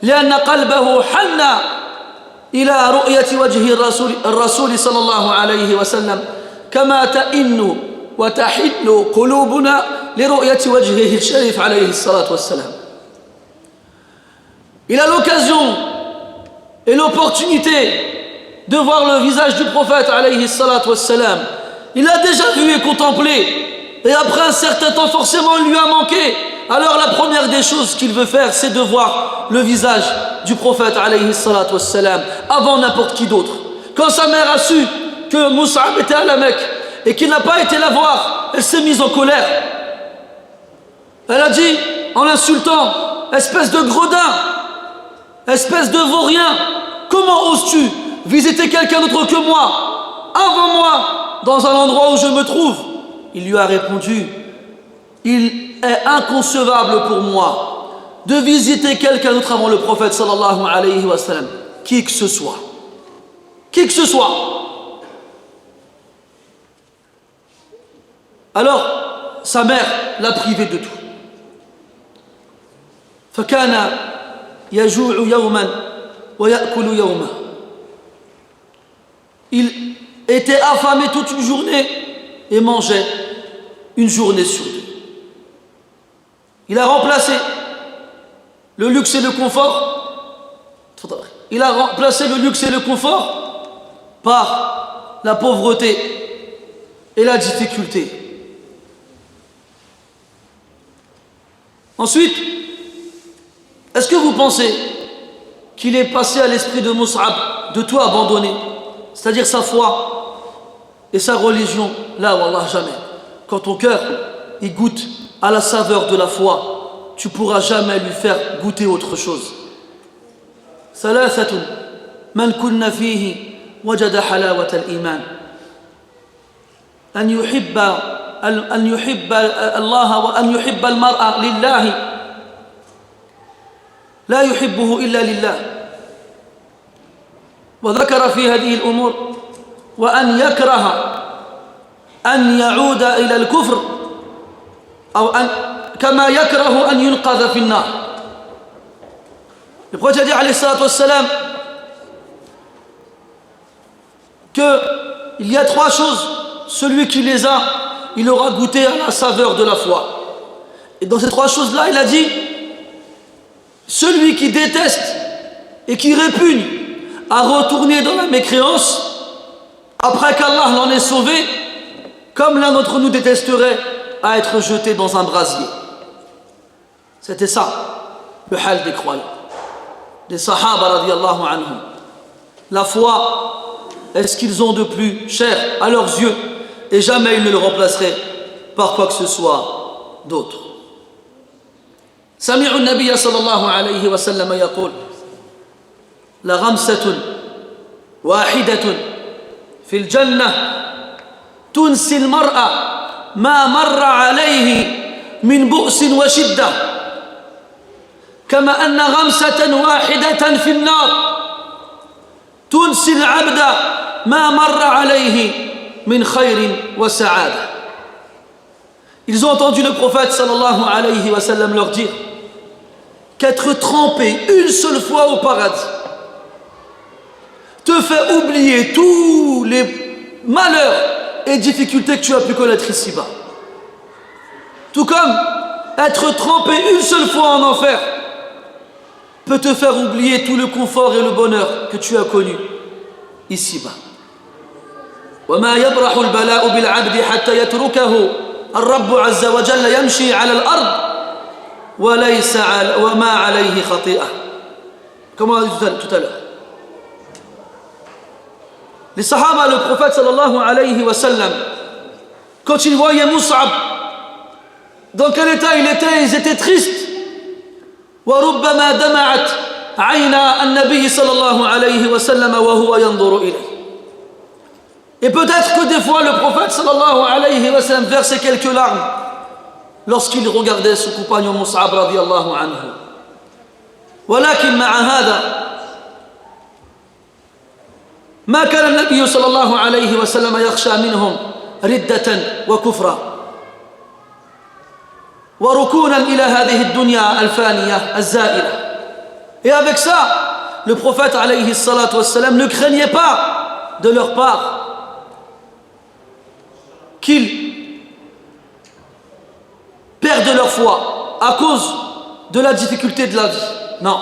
لأن قلبه حن إلى رؤية وجه الرسول صلى الله عليه وسلم كما تئن وتحن قلوبنا لرؤية وجهه الشريف عليه الصلاة والسلام. Il a l'occasion et l'opportunité de voir le visage du prophète alayhi salatu wassalam. Il a déjà vu et contemplé, et après un certain temps forcément il lui a manqué. Alors la première des choses qu'il veut faire, c'est de voir le visage du prophète alayhi salatu wassalam avant n'importe qui d'autre. Quand sa mère a su que Mus'ab était à la Mecque et qu'il n'a pas été la voir, elle s'est mise en colère. Elle a dit en l'insultant: espèce de gredin, espèce de vaurien, comment oses-tu visiter quelqu'un d'autre que moi, avant moi, dans un endroit où je me trouve? Il lui a répondu: il est inconcevable pour moi de visiter quelqu'un d'autre avant le prophète sallallahu alayhi wa sallam, qui que ce soit. Qui que ce soit. Alors, sa mère l'a privé de tout. فكان يجوع يوما ويأكل يوما. Il était affamé toute une journée et mangeait une journée sur deux. Il a remplacé le luxe et le confort. Il a remplacé le luxe et le confort par la pauvreté et la difficulté. Ensuite, est-ce que vous pensez qu'il est passé à l'esprit de Mus'ab de tout abandonner, c'est-à-dire sa foi et sa religion? Là, wallah, jamais. Quand ton cœur il goûte à la saveur de la foi, tu ne pourras jamais lui faire goûter autre chose. ثلاثة من كن فيه وجد حلاوة الإيمان أن يحب الله وأن يحب المرء لله لا يحبه إلا لله. وذكر في هذه الأمور وأن يكره أن يعود إلى الكفر أو أن كما يكره أن ينقذ في النار. Le prophète a dit alayhi salatu wassalam qu'il y a trois choses, celui qui les a, il aura goûté à la saveur de la foi. Et dans ces trois choses-là, il a dit: celui qui déteste et qui répugne à retourner dans la mécréance après qu'Allah l'en ait sauvé, comme l'un d'entre nous détesterait à être jeté dans un brasier. C'était ça le hal des croyants, des sahaba radiyallahu anhum. La foi est ce qu'ils ont de plus cher à leurs yeux, et jamais ils ne le remplaceraient par quoi que ce soit d'autre. سمعوا النبي صلى الله عليه وسلم يقول: لغمسة واحدة في الجنة تنسي المرأة ما مر عليه من بؤس وشدة كما أن غمسة واحدة في النار تنسي العبد ما مر عليه من خير وسعادة. Ils ont entendu le prophète sallallahu alayhi wa sallam leur dire qu'être trempé une seule fois au paradis te fait oublier tous les malheurs et difficultés que tu as pu connaître ici-bas. Tout comme être trempé une seule fois en enfer peut te faire oublier tout le confort et le bonheur que tu as connu ici-bas. وما يبرح البلاء بالعبد حتى يتركه الرب عز وجل يمشي على الأرض وليس وما عليه خطيئة. Comme on a dit tout à l'heure. Les Sahaba, le prophète sallallahu alayhi wa sallam, quand ils voyaient Mus'ab, dans quel état il était, ils étaient tristes. وربما دمعت عينا النبي صلى الله عليه وسلم وهو ينظر إليه. Et peut-être que des fois le prophète sallallahu alayhi wa sallam versait quelques larmes lorsqu'il regardait son compagnon Mus'ab radiyallahu anhu. ولكن مع هذا ما كان النبي صلى الله عليه وسلم يخشى منهم ردة وكفرا وركونا إلى هذه الدنيا الفانية الزائلة. Et avec ça, le prophète alayhi salatu wassalam ne craignait pas de leur part qu'ils perdent leur foi à cause de la difficulté de la vie. Non.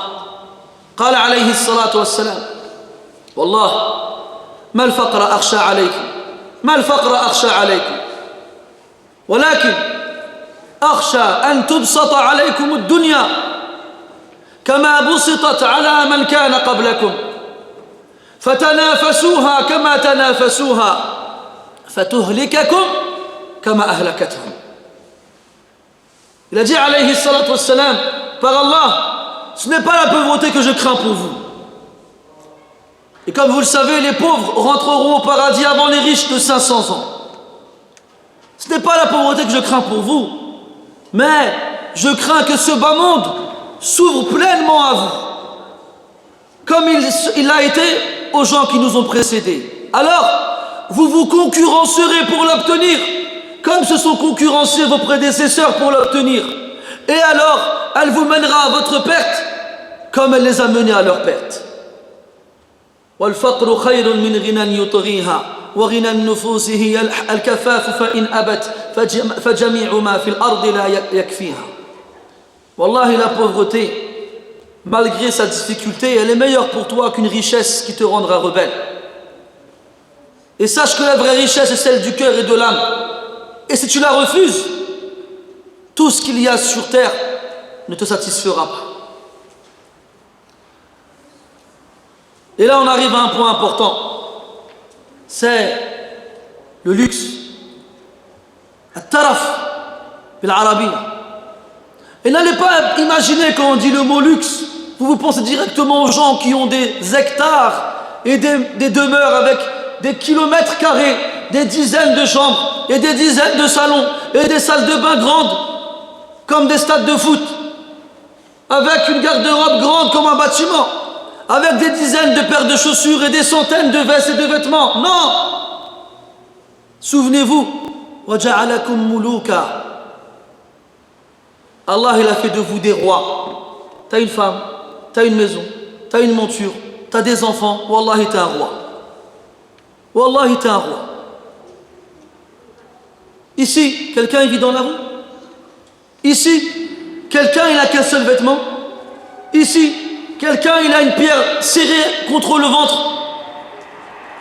قال عليه الصلاة والسلام والله ما الفقر أخشى عليكم ما الفقر أخشى عليكم ولكن أخشى أن تبسط عليكم الدنيا كما بسطت على من كان قبلكم فتنافسوها كما تنافسوها فتهلككم كما أهلكتهم. Il a dit alayhi salatu wassalam, par Allah, ce n'est pas la pauvreté que je crains pour vous. Et comme vous le savez, les pauvres rentreront au paradis avant les riches de 500 ans. Ce n'est pas la pauvreté que je crains pour vous, mais je crains que ce bas monde s'ouvre pleinement à vous, comme il l'a été aux gens qui nous ont précédés. Alors, vous vous concurrencerez pour l'obtenir, comme se sont concurrencés vos prédécesseurs pour l'obtenir. Et alors, elle vous mènera à votre perte, comme elle les a menés à leur perte. والفقر خير من غنى يطغيها وغنى النفوس هي الكفاف فإن أبت فجميع ما في الأرض لا يكفيها. Wallahi, la pauvreté, malgré sa difficulté, elle est meilleure pour toi qu'une richesse qui te rendra rebelle. Et sache que la vraie richesse est celle du cœur et de l'âme. Et si tu la refuses, tout ce qu'il y a sur terre ne te satisfera pas. Et là, on arrive à un point important. C'est le luxe. At-taraf bil-arabiyya. Et n'allez pas imaginer quand on dit le mot luxe, vous pensez directement aux gens qui ont des hectares et des demeures avec des kilomètres carrés, des dizaines de chambres et des dizaines de salons et des salles de bain grandes comme des stades de foot, avec une garde-robe grande comme un bâtiment, avec des dizaines de paires de chaussures et des centaines de vestes et de vêtements. Non! Souvenez-vous, وَجَعَلَكُمْ مُلُوكًا. Allah, il a fait de vous des rois. T'as une femme, t'as une maison, t'as une monture, t'as des enfants. Wallahi, t'es un roi. Wallahi, t'es un roi. Ici, quelqu'un il vit dans la rue. Ici, quelqu'un il a qu'un seul vêtement. Ici, quelqu'un il a une pierre serrée contre le ventre.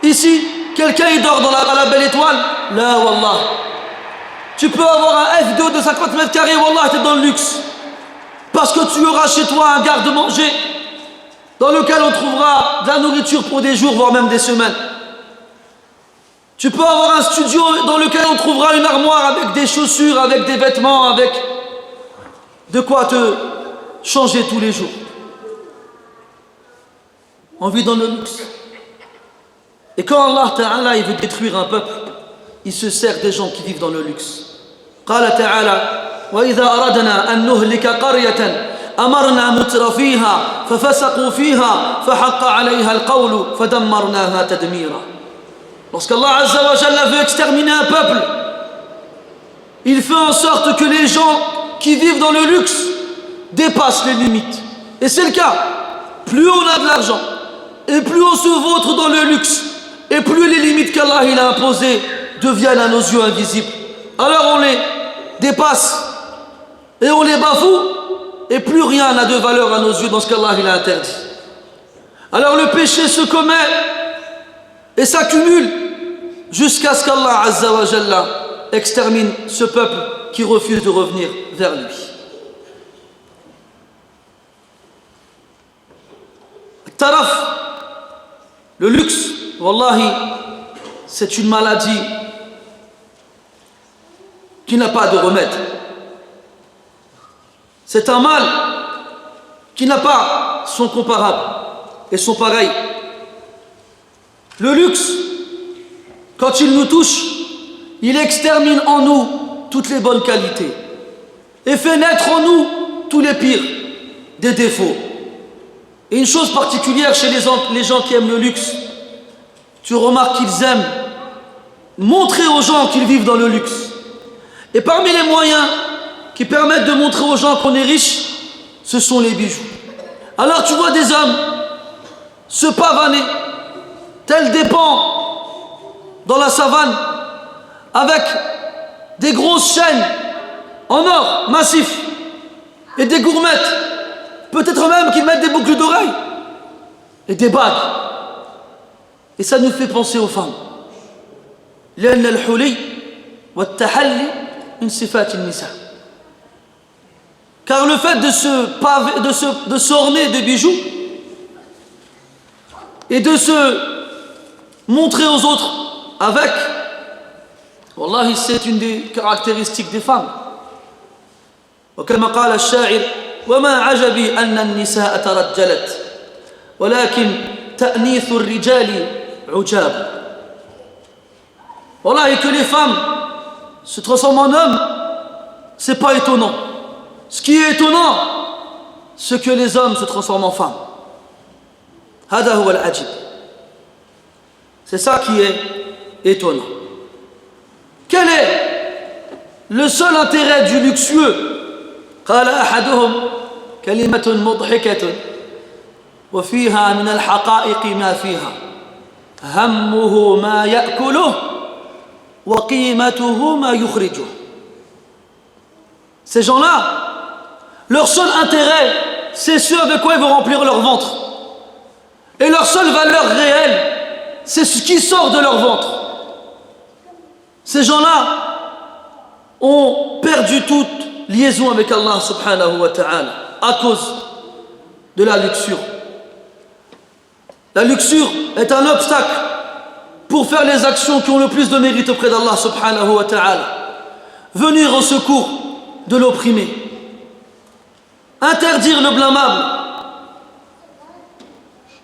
Ici, quelqu'un il dort à la belle étoile. Là, wallah. Tu peux avoir un F2 de 50 mètres carrés, wallah, t'es dans le luxe. Parce que tu auras chez toi un garde-manger dans lequel on trouvera de la nourriture pour des jours, voire même des semaines. Tu peux avoir un studio dans lequel on trouvera une armoire avec des chaussures, avec des vêtements, avec de quoi te changer tous les jours. On vit dans le luxe. Et quand Allah Ta'ala il veut détruire un peuple, il se sert des gens qui vivent dans le luxe. قال تعالى وإذا أردنا أن نهلك قرية أمرنا متر فيها ففسقوا فيها فحق عليها القول فدمرناها تدميرا. Lorsqu'Allah Azza wa Jalla veut exterminer un peuple, il fait en sorte que les gens qui vivent dans le luxe dépassent les limites. Et c'est le cas. Plus on a de l'argent, et plus on se vautre dans le luxe, et plus les limites qu'Allah il a imposées deviennent à nos yeux invisibles. Alors on les dépasse et on les bafoue, et plus rien n'a de valeur à nos yeux dans ce qu'Allah il a interdit. Alors le péché se commet et s'accumule jusqu'à ce qu'Allah Azza wa Jalla extermine ce peuple qui refuse de revenir vers lui. Taraf, le luxe, wallahi, c'est une maladie qui n'a pas de remède. C'est un mal qui n'a pas son comparable et son pareil. Le luxe, quand il nous touche, il extermine en nous toutes les bonnes qualités et fait naître en nous tous les pires des défauts. Et une chose particulière chez les gens qui aiment le luxe, tu remarques qu'ils aiment montrer aux gens qu'ils vivent dans le luxe. Et parmi les moyens qui permettent de montrer aux gens qu'on est riche, ce sont les bijoux. Alors tu vois des hommes se pavaner, tel des pans dans la savane, avec des grosses chaînes en or massif et des gourmettes, peut-être même qu'ils mettent des boucles d'oreilles et des bagues. Et ça nous fait penser aux femmes. لأن الحلي والتحلي من صفات النساء. Car le fait de s'orner de bijoux et de se montrer aux autres avec, wallahi, c'est une des caractéristiques des femmes. وكما قال الشاعر وما عجبي أن النساء ترجلت ولكن تأنيث الرجال عجاب. Voilà, et que les femmes se transforment en hommes, c'est pas étonnant. Ce qui est étonnant, c'est que les hommes se transforment en femmes. هذا هو العجيب. C'est ça qui est étonnant. Quel est le seul intérêt du luxueux? قال أحدهم كلمة مضحكة وفيها من الحقائق ما فيها همه ما يأكله وقيمته ما يخرجه. Ces gens-là, leur seul intérêt, c'est ce avec quoi ils vont remplir leur ventre. Et leur seule valeur réelle, c'est ce qui sort de leur ventre. Ces gens-là ont perdu toute liaison avec Allah subhanahu wa ta'ala à cause de la luxure. La luxure est un obstacle pour faire les actions qui ont le plus de mérite auprès d'Allah subhanahu wa ta'ala. Venir au secours de l'opprimé. Interdire le blâmable.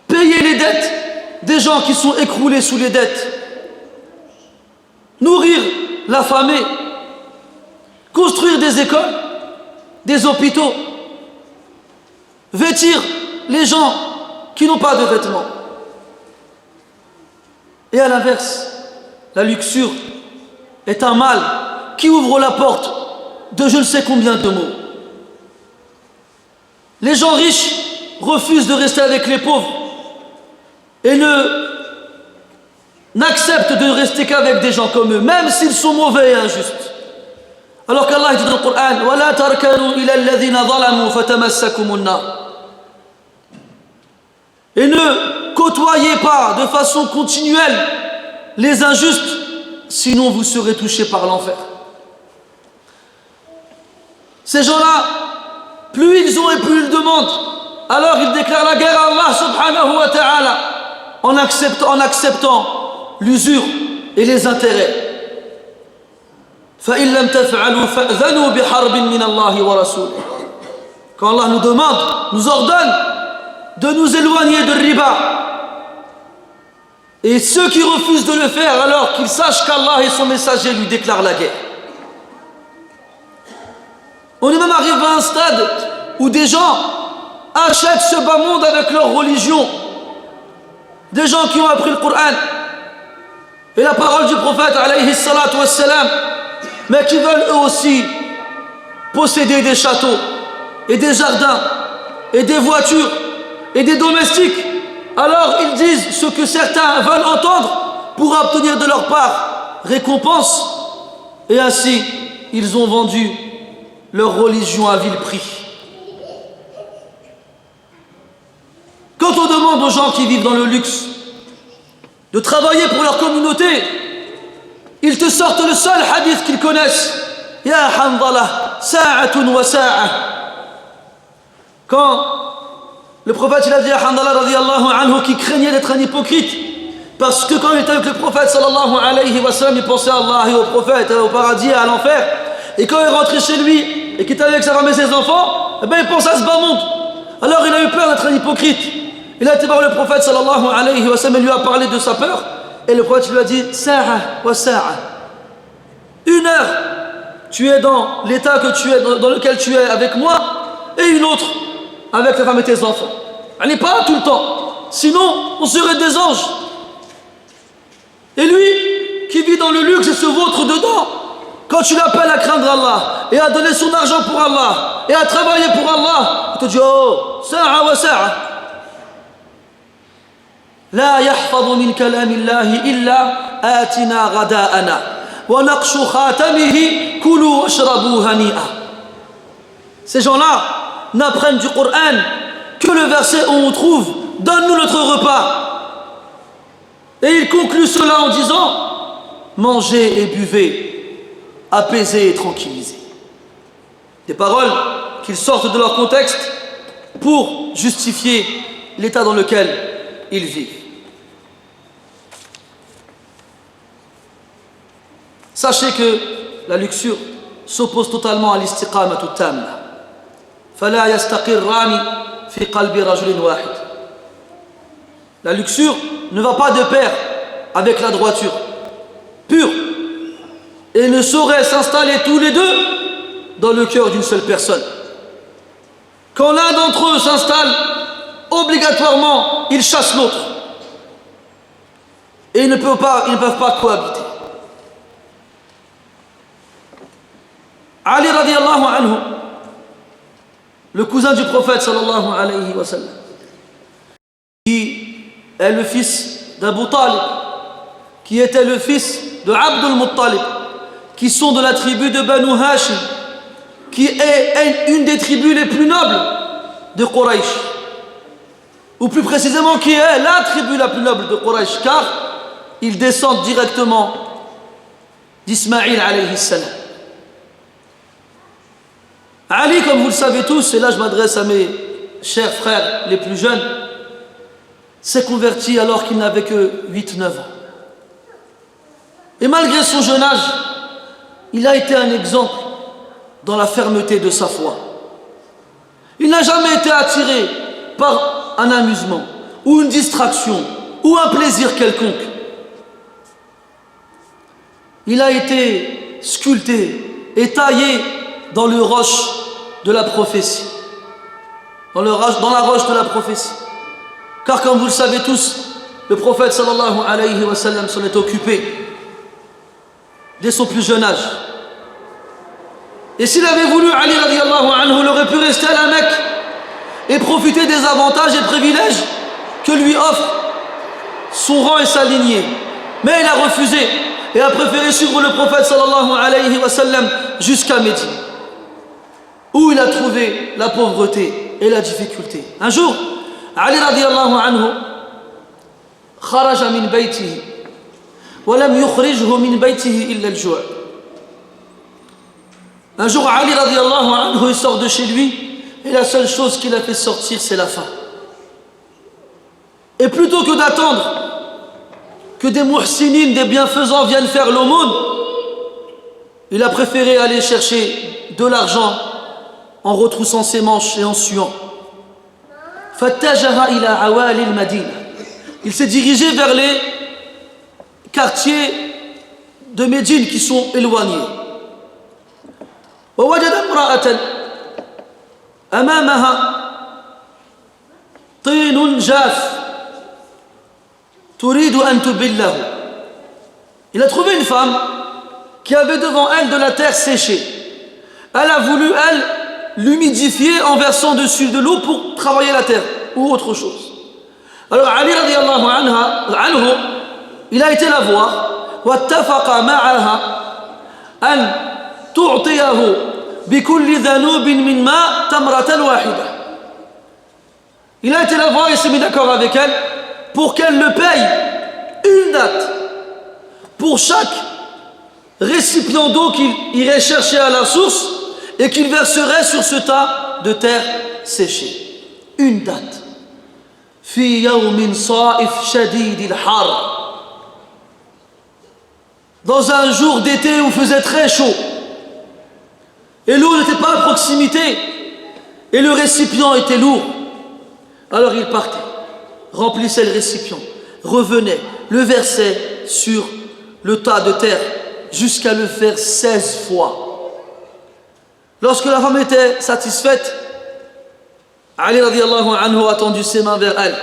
Payer les dettes des gens qui sont écroulés sous les dettes. Nourrir l'affamé. Construire des écoles, des hôpitaux. Vêtir les gens qui n'ont pas de vêtements. Et à l'inverse, la luxure est un mal qui ouvre la porte de je ne sais combien de maux. Les gens riches refusent de rester avec les pauvres et n'acceptent de rester qu'avec des gens comme eux, même s'ils sont mauvais et injustes. Alors qu'Allah dit dans le Coran وَلَا تَرْكَنُوا إِلَى الَّذِينَ ظَلَمُوا فَتَمَسَّكُمُ النَّارِ. Et ne côtoyez pas de façon continuelle les injustes, sinon vous serez touchés par l'enfer. Ces gens-là, plus ils ont et plus ils demandent, alors ils déclarent la guerre à Allah subhanahu wa ta'ala en acceptant l'usure et les intérêts. فَإِن لَمْ تَفْعَلُوا فَأْذَنُوا بِحَرْبٍ مِّنَ اللَّهِ وَرَسُولِهِ. Quand Allah nous demande, nous ordonne de nous éloigner de riba. Et ceux qui refusent de le faire, alors qu'ils sachent qu'Allah et son messager lui déclarent la guerre. On est même arrivé à un stade où des gens achètent ce bas monde avec leur religion. Des gens qui ont appris le Coran et la parole du prophète alayhi salatu wassalam, mais qui veulent eux aussi posséder des châteaux et des jardins et des voitures et des domestiques. Alors ils disent ce que certains veulent entendre pour obtenir de leur part récompense, et ainsi ils ont vendu leur religion à vil prix. Quand on demande aux gens qui vivent dans le luxe de travailler pour leur communauté, ils te sortent le seul hadith qu'ils connaissent. Ya Hanzala, sa'atun wa sa'a. Quand le prophète il a dit à Hanzala radiyallahu anhu qui craignait d'être un hypocrite, parce que quand il était avec le prophète sallallahu alayhi wa sallam, il pensait à Allah et au prophète, au paradis et à l'enfer. Et quand il rentrait chez lui et qu'il était avec sa femme et ses enfants, eh ben il pensait à ce bas monde. Alors il a eu peur d'être un hypocrite. Il a été voir le prophète sallallahu alayhi wa sallam et lui a parlé de sa peur. Et le prophète lui a dit sa'a wa sa'a. 1 heure, tu es dans l'état que tu es, dans lequel tu es avec moi, et une autre avec ta femme et tes enfants. Elle n'est pas tout le temps. Sinon, on serait des anges. Et lui, qui vit dans le luxe et se vautre dedans. Quand tu l'appelles à craindre Allah et à donner son argent pour Allah et à travailler pour Allah, il te dit oh, sa'a wa sa'a. لا يحفظ من كلام الله إلا آتنا غداءنا ونقش خاتمه كلوا واشربوا هنيئا. Ces gens-là n'apprennent du Coran que le verset où on trouve donne-nous notre repas. Et il conclut cela en disant mangez et buvez, apaisez et tranquillisez. Des paroles qui sortent de leur contexte pour justifier l'état dans lequel ils vivent. Sachez que la luxure s'oppose totalement à l'istiqamatu tamma. فلا يستقران في قلب رجل واحد. La luxure ne va pas de pair avec la droiture pure et ne saurait s'installer tous les deux dans le cœur d'une seule personne. Quand l'un d'entre eux s'installe, obligatoirement, il chasse l'autre. Et ils ne peuvent pas cohabiter. Ali radiallahu anhu, le cousin du prophète sallallahu alayhi wa sallam, qui est le fils d'Abu Talib, qui était le fils de Abdul Muttalib, qui sont de la tribu de Banu Hashim, qui est une des tribus les plus nobles de Quraysh, ou plus précisément qui est la tribu la plus noble de Quraysh, car ils descendent directement d'Ismaïl alayhi salam. Ali, comme vous le savez tous, et là je m'adresse à mes chers frères les plus jeunes, s'est converti alors qu'il n'avait que 8-9 ans. Et malgré son jeune âge, il a été un exemple dans la fermeté de sa foi. Il n'a jamais été attiré par un amusement, ou une distraction, ou un plaisir quelconque. Il a été sculpté et taillé dans le roche de la prophétie. Dans la roche de la prophétie. Car comme vous le savez tous, le prophète sallallahu alayhi wa sallam s'en est occupé dès son plus jeune âge. Et s'il avait voulu, Ali radiallahu anhu, il aurait pu rester à la Mecque et profiter des avantages et privilèges que lui offre son rang et sa lignée. Mais il a refusé et a préféré suivre le prophète sallallahu alayhi wa sallam jusqu'à Médine, où il a trouvé la pauvreté et la difficulté. Un jour, Ali radiallahu anhu kharaja min baytihi wa lam yukhrijhu min baytihi illa al-ju'. Un jour, Ali radiallahu anhu il sort de chez lui et la seule chose qu'il a fait sortir, c'est la faim. Et plutôt que d'attendre que des muhsinines, des bienfaisants viennent faire l'aumône, il a préféré aller chercher de l'argent en retroussant ses manches et en suant. فاتجه إلى عوالي المدينة. Il s'est dirigé vers les quartiers de Médine qui sont éloignés. ووجد امرأة أمامها طين جاف تريد أن تبله. Il a trouvé une femme qui avait devant elle de la terre séchée. Elle a voulu, elle, l'humidifier en versant dessus de l'eau pour travailler la terre ou autre chose. Alors Ali radiallahu anhu, il a été la voir. واتفق معها أن تعطيه بكل ذنوب من ماء تمرة واحدة. Il a été la voir et s'est mis d'accord avec elle pour qu'elle le paye une date pour chaque récipient d'eau qu'il irait chercher à la source et qu'il verserait sur ce tas de terre séchée. Une date. في يوم صائف شديد الحر. Dans un jour d'été où il faisait très chaud et l'eau n'était pas à proximité et le récipient était lourd. Alors il partait, remplissait le récipient, revenait, le versait sur le tas de terre jusqu'à le faire 16 fois. Lorsque la femme était satisfaite, Ali radiallahu anhu a tendu ses mains vers elle.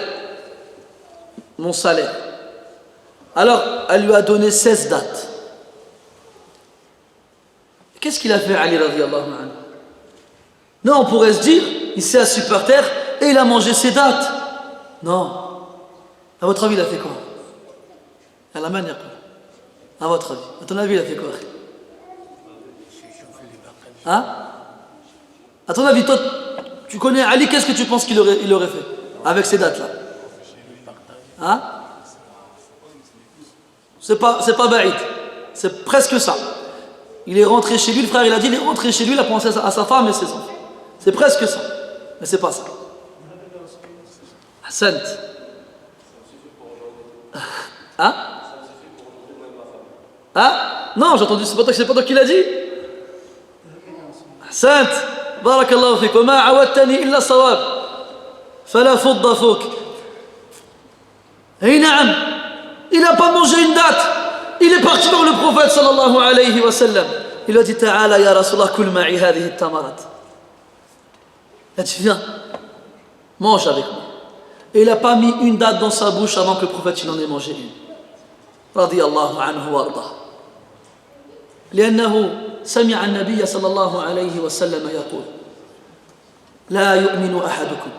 Mon salaire. Alors, elle lui a donné 16 dates. Qu'est-ce qu'il a fait, Ali radiallahu anhu? Non, on pourrait se dire, il s'est assis par terre et il a mangé ses dates. Non. À votre avis, il a fait quoi? À la manière quoi? À votre avis. À ton avis, il a fait quoi? Hein? À ton avis, toi, tu connais Ali, qu'est-ce que tu penses qu'il aurait fait avec ces dates-là? Hein? C'est pas baïd. C'est presque ça. Il est rentré chez lui, le frère il a dit, il est rentré chez lui, il a pensé à sa femme et ses enfants. C'est presque ça. Mais c'est pas ça. Hassan. Hein? Hein? Non, j'ai entendu, c'est pas toi qui l'a dit? Hassan. Barakallahu fik. Wa ma awadtani illa sawab. Fala fudda fouk. Et naam. Il n'a pas mangé une date. Il est parti vers le prophète sallallahu alayhi wa sallam. Il lui a dit Ta'ala ya Rasulallah kul ma'i hadhihi tamarat. Il a dit viens, mange avec moi. Et il n'a pas mis une date dans sa bouche avant que le prophète il en ait mangé une. Radiyallahu anhu wa arda. لأنه سمع النبي صلى الله عليه وسلم يقول لا يؤمن أحدكم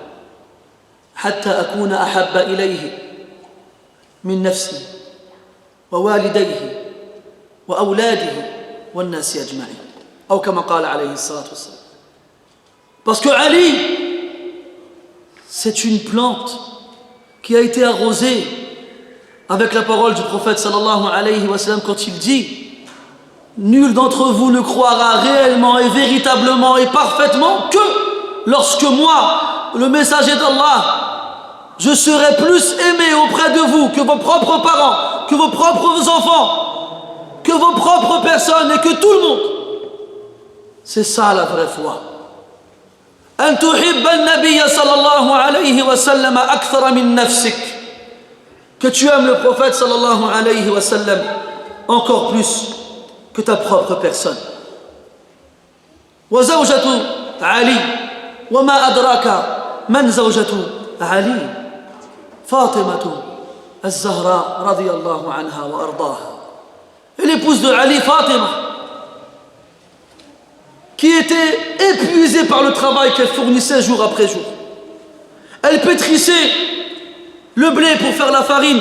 حتى أكون أحب إليه من نفسه ووالديه وأولاده والناس أجمعين أو كما قال عليه الصلاة والسلام. Parce que Ali, c'est une plante qui a été arrosée avec la parole du prophète sallallahu alayhi wa sallam quand il dit nul d'entre vous ne croira réellement et véritablement et parfaitement que lorsque moi, le messager d'Allah, je serai plus aimé auprès de vous que vos propres parents, que vos propres enfants, que vos propres personnes et que tout le monde. C'est ça la vraie foi. أن تحب النبي صلى الله عليه وسلم أكثر من نفسك. Que tu aimes le prophète صلى الله عليه وسلم encore plus que ta propre personne. وزوجة علي وما أدراك من زوجة علي فاطمة الزهراء رضي الله عنها وأرضاها. Et l'épouse de Ali, Fatima, qui était épuisée par le travail qu'elle fournissait jour après jour. Elle pétrissait le blé pour faire la farine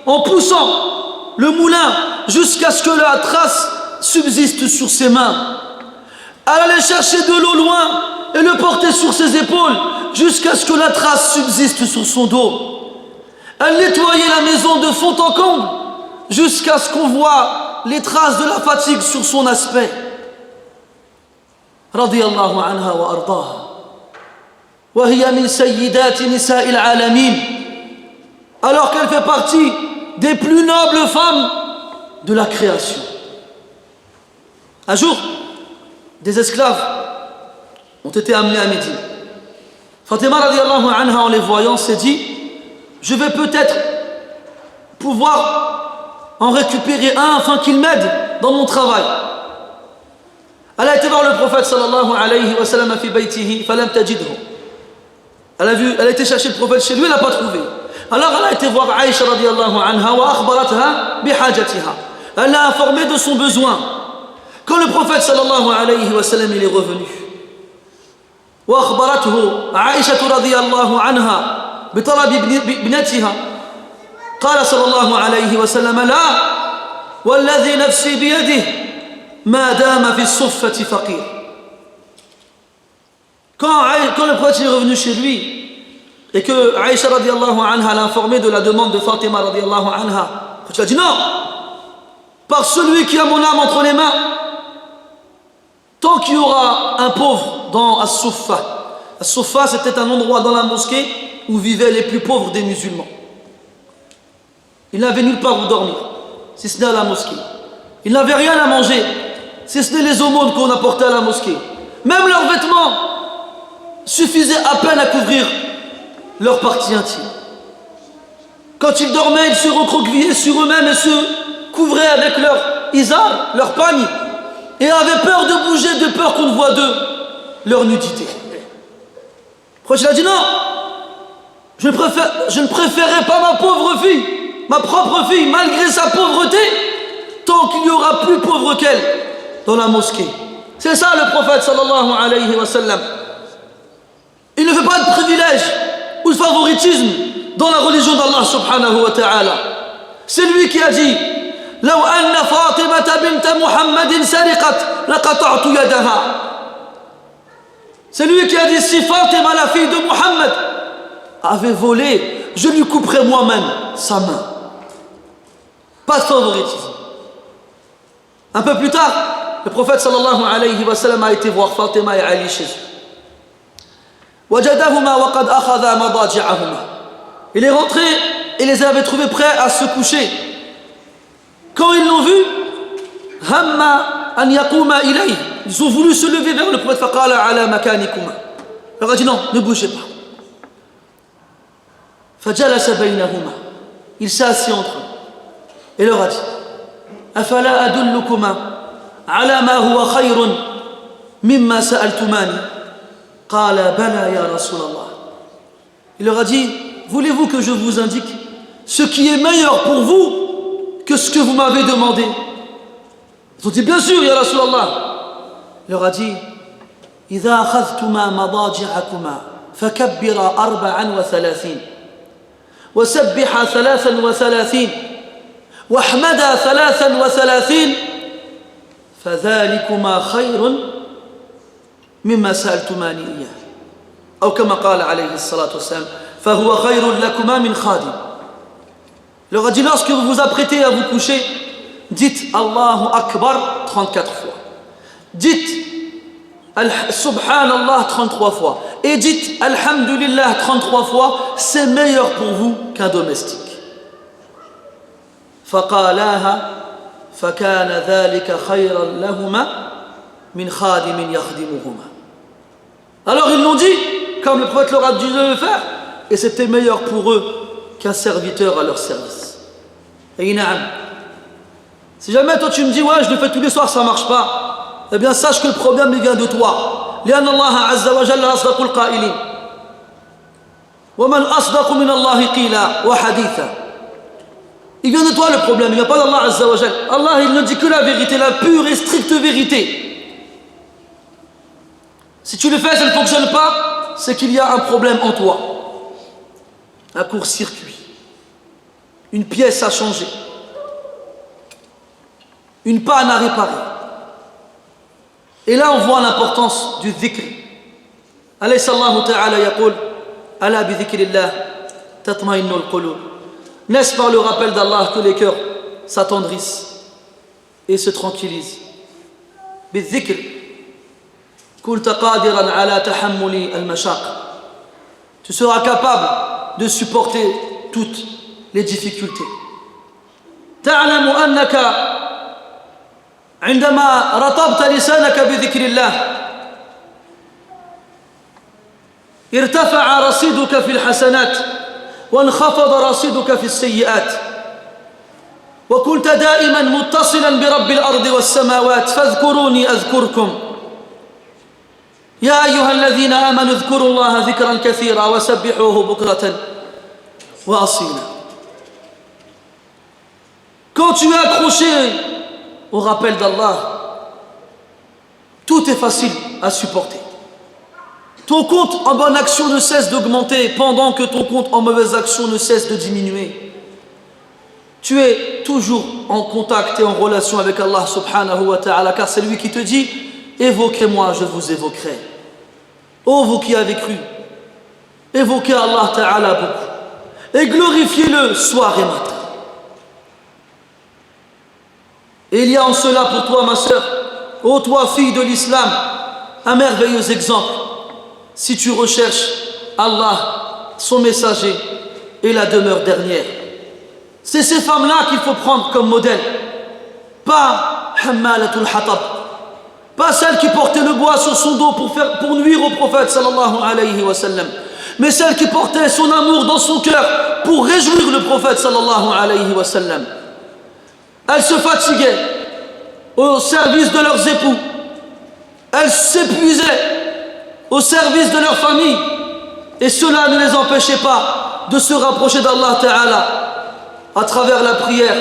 en poussant le moulin jusqu'à ce que la trace subsiste sur ses mains. Elle allait chercher de l'eau loin et le porter sur ses épaules jusqu'à ce que la trace subsiste sur son dos. Elle nettoyait la maison de fond en comble jusqu'à ce qu'on voit les traces de la fatigue sur son aspect. رضي الله عنها وأرضاها وهي من سيدات نساء العالمين, alors qu'elle fait partie des plus nobles femmes de la création. Un jour, des esclaves ont été amenés à Médine. Fatima radiallahu anha, en les voyant, s'est dit je vais peut-être pouvoir en récupérer un afin qu'il m'aide dans mon travail. Elle a été voir le prophète sallallahu alayhi wa sallam fi baytihi falam tajidhu. Elle a été chercher le prophète chez lui, elle n'a pas trouvé. Alors elle a été voir Aïcha radiallahu anha wa akhbaratha bihajatiha. Elle l'a informé de son besoin. Quand le prophète sallallahu alayhi wa sallam il est revenu, wa akhbarathu Aïcha radiallahu anha bitalab ibnatiha, قال صلى الله عليه وسلم لا والذي نفسي بيده ما دام في الصفة فقير. Quand le prophète est revenu chez lui et que Aïcha radiallahu anha l'a informé de la demande de Fatima radiallahu anha, le prophète a dit non, par celui qui a mon âme entre les mains, tant qu'il y aura un pauvre dans As-Suffa. As-Suffa, c'était un endroit dans la mosquée où vivaient les plus pauvres des musulmans. Ils n'avaient nulle part où dormir, si ce n'est à la mosquée. Ils n'avaient rien à manger, si ce n'est les aumônes qu'on apportait à la mosquée. Même leurs vêtements suffisaient à peine à couvrir leur partie intime. Quand ils dormaient, ils se recroquevillaient sur eux-mêmes et se couvraient avec leur izar, leur pagne, et avaient peur de bouger de peur qu'on ne voit d'eux leur nudité. Le prophète a dit non, je ne préférais pas ma pauvre fille ma propre fille, malgré sa pauvreté, tant qu'il n'y aura plus pauvre qu'elle dans la mosquée. C'est ça le prophète sallallahu alayhi wa sallam. Il ne fait pas de privilège ou de favoritisme dans la religion d'Allah subhanahu wa ta'ala. C'est lui qui a dit لو أن فاطمة بنت محمد سرقت لقطعت يدها. C'est lui qui a dit si Fatima, la fille de Muhammad, avait volé, je lui couperai moi-même sa main. Pas de favoritisme. Un peu plus tard, le prophète sallallahu alayhi wa sallam a été voir Fatima et Ali chez eux. وجدهما وقد أخذا مضاجعهما. Il est rentré et les avait trouvés prêts à se coucher. Quand ils l'ont vu, هم أن يقوم إليه. Ils ont voulu se lever vers le prophète. فقال على مكانكما. Il leur a dit non, ne bougez pas. فجلس بينهما. Il s'est assis entre eux et leur a dit أفلا أدلكما على ما هو خير مما سألتماني قال بلى يا رسول الله. Il leur a dit voulez-vous que je vous indique ce qui est meilleur pour vous que ce que vous m'avez demandé? Ils ont dit bien sûr ya Rasulallah. Il leur a dit إذا أخذتما مضاجعكما فكبرا 34 وسبحا 33 واحمدا 33 فذلكما خير مما سألتماني إياه أو كما قال عليه الصلاة والسلام فهو خير لكما من خادم. Il leur a dit lorsque vous vous apprêtez à vous coucher, dites Allahu Akbar 34 fois, dites Subhanallah 33 fois et dites Alhamdulillah 33 fois, c'est meilleur pour vous qu'un domestique. فقالاها فكان ذلك خيرا لهما من خادم يخدمهما. Alors ils l'ont dit comme le prophète leur a dit de le faire et c'était meilleur pour eux qu'un serviteur à leur service. Et na'am. Si jamais toi tu me dis ouais je le fais tous les soirs ça marche pas, eh bien sache que le problème il vient de toi. لأن الله عز وجل أصدق القائلين ومن أصدق من الله قيلا وحديثا. Il vient de toi le problème, il n'y a pas d'Allah Azza wa Jal. Allah il ne dit que la vérité, la pure et stricte vérité. Si tu le fais, ça ne fonctionne pas, c'est qu'il y a un problème en toi. Un court-circuit. Une pièce à changer. Une panne à réparer. Et là on voit l'importance du dhikr. Alaysa Allahu ta'ala yaqul ala bi dhikrillah tatma'innul qulub. N'est-ce par le rappel d'Allah que les cœurs s'attendrissent et se tranquillisent. بالذكر كنت قادرا على تحمل المشاق. Tu seras capable de supporter toutes les difficultés. تعلم أنك عندما رطبت لسانك بذكر الله ارتفع رصيدك في الحسنات وانخفض رصيدك في السيئات وكنت دائما متصلا برب الأرض والسماوات فاذكروني أذكركم يا أيها الذين آمنوا اذكروا الله ذكرا كثيرا وسبحوه بكرة وأصيلا. Quand tu es accroché au rappel d'Allah, tout est facile à supporter. Ton compte en bonne action ne cesse d'augmenter pendant que ton compte en mauvaise action ne cesse de diminuer. Tu es toujours en contact et en relation avec Allah subhanahu wa ta'ala car c'est lui qui te dit évoquez-moi, je vous évoquerai. Ô vous qui avez cru, évoquez Allah ta'ala beaucoup et glorifiez-le soir et matin. Et il y a en cela pour toi ma sœur, ô toi fille de l'islam, un merveilleux exemple. Si tu recherches Allah, son messager et la demeure dernière. C'est ces femmes-là qu'il faut prendre comme modèle. Pas Hammalatul Hatab. Pas celle qui portait le bois sur son dos pour nuire au prophète sallallahu alayhi wa sallam. Mais celle qui portait son amour dans son cœur pour réjouir le prophète sallallahu alayhi wa sallam. Elles se fatiguaient au service de leurs époux. Elles s'épuisaient au service de leur famille et cela ne les empêchait pas de se rapprocher d'Allah Ta'ala à travers la prière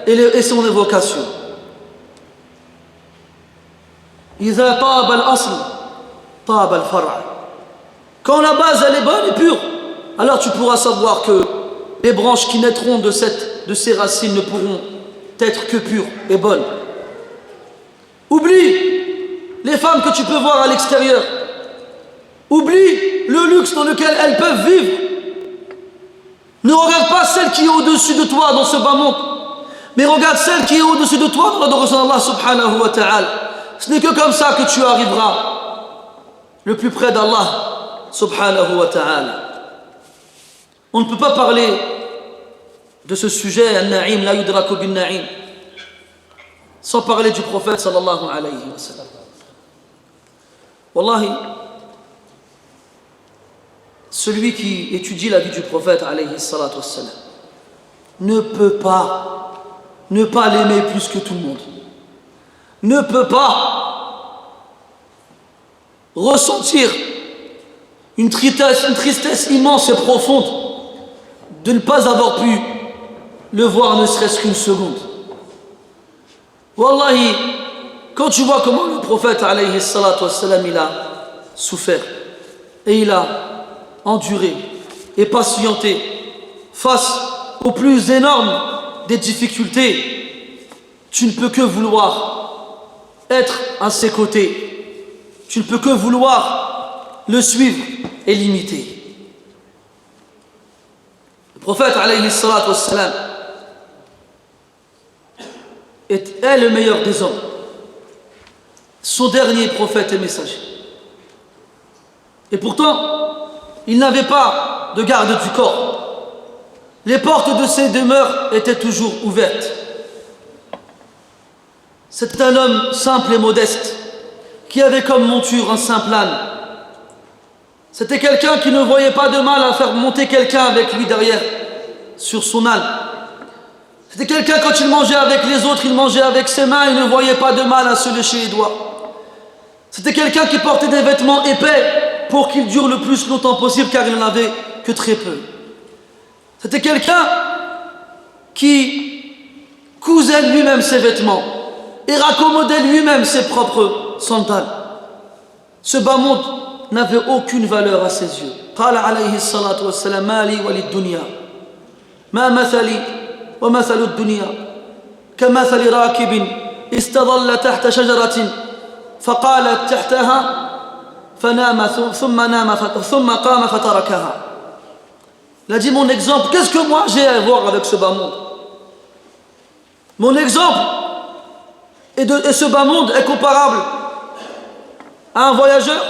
et son évocation. إذا طاب الأصل طاب الفرع. Quand la base elle est bonne et pure, alors tu pourras savoir que les branches qui naîtront de ces racines ne pourront être que pures et bonnes. Oublie les femmes que tu peux voir à l'extérieur. Oublie le luxe dans lequel elles peuvent vivre. Ne regarde pas celle qui est au-dessus de toi dans ce bas monde, mais regarde celle qui est au-dessus de toi dans l'adoration d'Allah subhanahu wa ta'ala. Ce n'est que comme ça que tu arriveras le plus près d'Allah subhanahu wa ta'ala. On ne peut pas parler de ce sujet, al-na'im la yudraku bin na'im, sans parler du prophète sallallahu alayhi wa sallam. Wallahi, celui qui étudie la vie du prophète alayhi salatu wa sallam ne peut pas ne pas l'aimer plus que tout le monde, ne peut pas ressentir une tristesse immense et profonde de ne pas avoir pu le voir ne serait-ce qu'une seconde. Wallahi, quand tu vois comment le prophète alayhi salatu wassalam, il a souffert et il a enduré et patienté face aux plus énormes des difficultés, tu ne peux que vouloir être à ses côtés, tu ne peux que vouloir le suivre et l'imiter. Le prophète alayhi salatu wassalam est le meilleur des hommes, son dernier prophète et messager. Et pourtant, il n'avait pas de garde du corps. Les portes de ses demeures étaient toujours ouvertes. C'était un homme simple et modeste, qui avait comme monture un simple âne. C'était quelqu'un qui ne voyait pas de mal à faire monter quelqu'un avec lui derrière, sur son âne. C'était quelqu'un, quand il mangeait avec les autres, il mangeait avec ses mains, il ne voyait pas de mal à se lécher les doigts. C'était quelqu'un qui portait des vêtements épais pour qu'ils durent le plus longtemps possible, car il n'en avait que très peu. C'était quelqu'un qui cousait lui-même ses vêtements et raccommodait lui-même ses propres sandales. Ce bas monde n'avait aucune valeur à ses yeux. قال عليه الصلاة والسلام ما لي وللدنيا ما مثلي ومثل الدنيا كمثل راكب استظل تحت شجرة فقالت تحتها فنام ثم قام فتركها. Il a dit mon exemple, qu'est-ce que moi j'ai à voir avec ce bas monde? Mon exemple et ce bas monde est comparable à un voyageur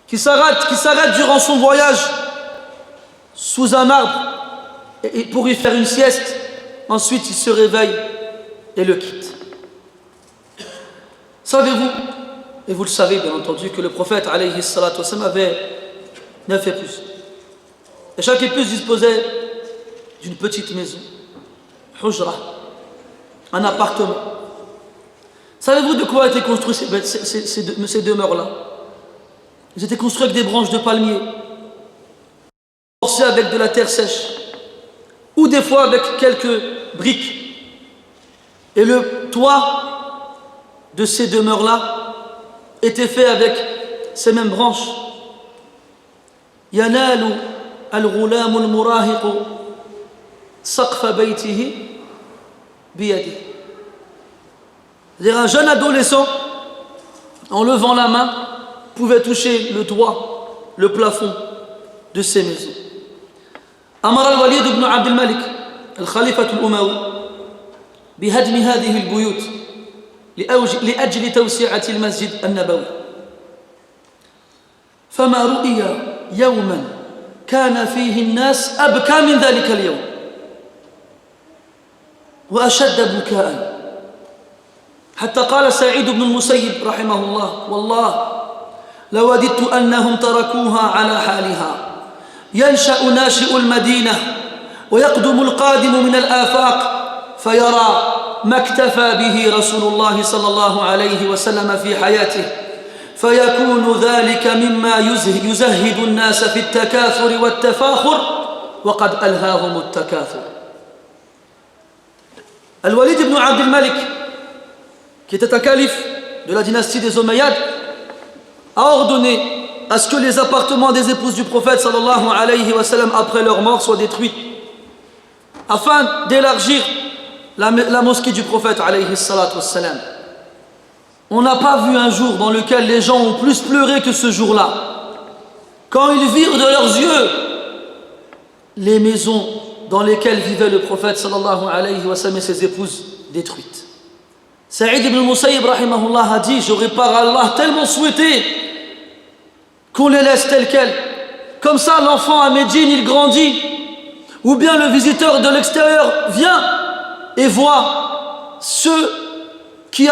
qui s'arrête durant son voyage sous un arbre et pour y faire une sieste. Ensuite il se réveille et le quitte. Savez-vous, et vous le savez bien entendu, que le prophète alayhi salatu wassalam avait 9 épouses, et chaque épouse disposait d'une petite maison, hujra, un appartement. Savez-vous de quoi étaient construits ces demeures-là? Ils étaient construits avec des branches de palmier, renforcés avec de la terre sèche, ou des fois avec quelques briques. Et le toit de ces demeures-là était fait avec ces mêmes branches. Yanalu al-ghulam al-murahiq saqfa baytihi biyadi. C'est-à-dire un jeune adolescent, en levant la main, pouvait toucher le toit, le plafond de ses maisons. أمر الوليد بن عبد الملك الخليفة الأموي بهدم هذه البيوت لأجل توسعة المسجد النبوي. فما رؤي يوما كان فيه الناس أبكى من ذلك اليوم وأشد بكاء، حتى قال سعيد بن المسيب رحمه الله والله لوددت أنهم تركوها على حالها، ينشأ ناشئ المدينة ويقدم القادم من الآفاق فيرى ما اكتفى به رسول الله صلى الله عليه وسلم في حياته، فيكون ذلك مما يزهد الناس في التكاثر والتفاخر وقد ألهاهم التكاثر. Al-Walid ibn Abd al-Malik, qui était un calife de la dynastie des Omeyyades, a ordonné à ce que les appartements des épouses du prophète sallallahu alayhi wa sallam après leur mort soient détruits, afin d'élargir la mosquée du prophète alayhi salatu wassalam. On n'a pas vu un jour dans lequel les gens ont plus pleuré que ce jour-là, quand ils virent de leurs yeux les maisons dans lesquelles vivait le prophète sallallahu alayhi wa sallam et ses épouses détruites. Saïd ibn Musayyib rahimahullah a dit: j'aurais par Allah tellement souhaité qu'on les laisse telles quelles. Comme ça, l'enfant à Médine, il grandit. Ou bien le visiteur de l'extérieur vient et voit ce qui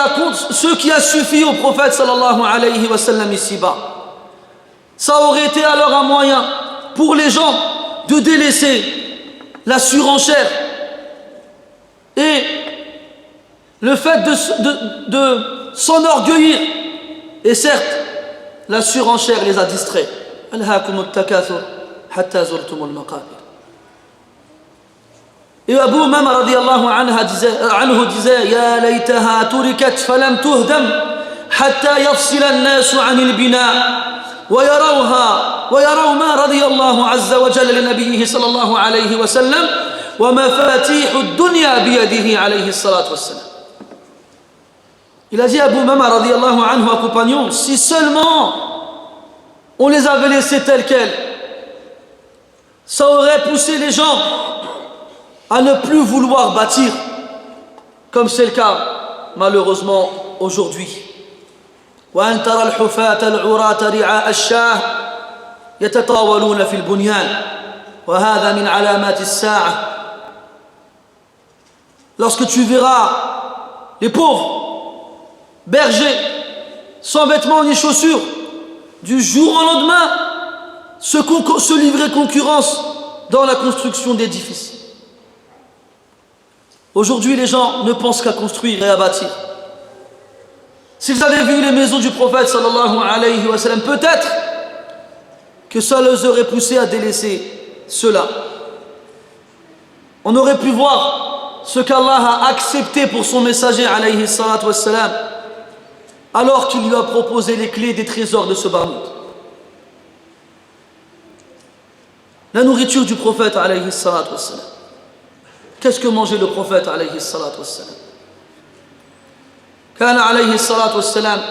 a suffi au prophète sallallahu alayhi wa sallam ici-bas. Ça aurait été alors un moyen pour les gens de délaisser la surenchère et le fait de s'enorgueillir. Et certes, la surenchère les a distraits. Alhaakumut takathur hatta zurtumul maqabir. Et Abu Umama radiyallahu anhu disait: Ya laytaha turikat falam tuhdam hatta yafsila an-nasu 'anil bina wa yaraw ma radiyallahu azza wa jalla li nabiyhi sallallahu alayhi wa sallam wa mafatihu ad-dunya bi yadihi alayhi salatu wassalam. Il a dit à Abu Umama radiyallahu anhu, un compagnon: si seulement on les avait laissés tels quels, ça aurait poussé les gens à ne plus vouloir bâtir, comme c'est le cas malheureusement aujourd'hui. وأن ترى الحفاة العراة رعاء الشاه يتطاولون في البنيان وهذا من علامات الساعة. Lorsque tu verras les pauvres bergers sans vêtements ni chaussures du jour au lendemain se livrer concurrence dans la construction d'édifices. Aujourd'hui, les gens ne pensent qu'à construire et à bâtir. S'ils avaient vu les maisons du prophète sallallahu alayhi wa sallam, peut-être que ça les aurait poussés à délaisser cela. On aurait pu voir ce qu'Allah a accepté pour son messager alayhi salatu wassalam, alors qu'il lui a proposé les clés des trésors de ce bas monde. La nourriture du prophète alayhi salatu wassalam. Qu'est-ce que mangeait le prophète alayhi salatu wassalam? كان عليه الصلاة والسلام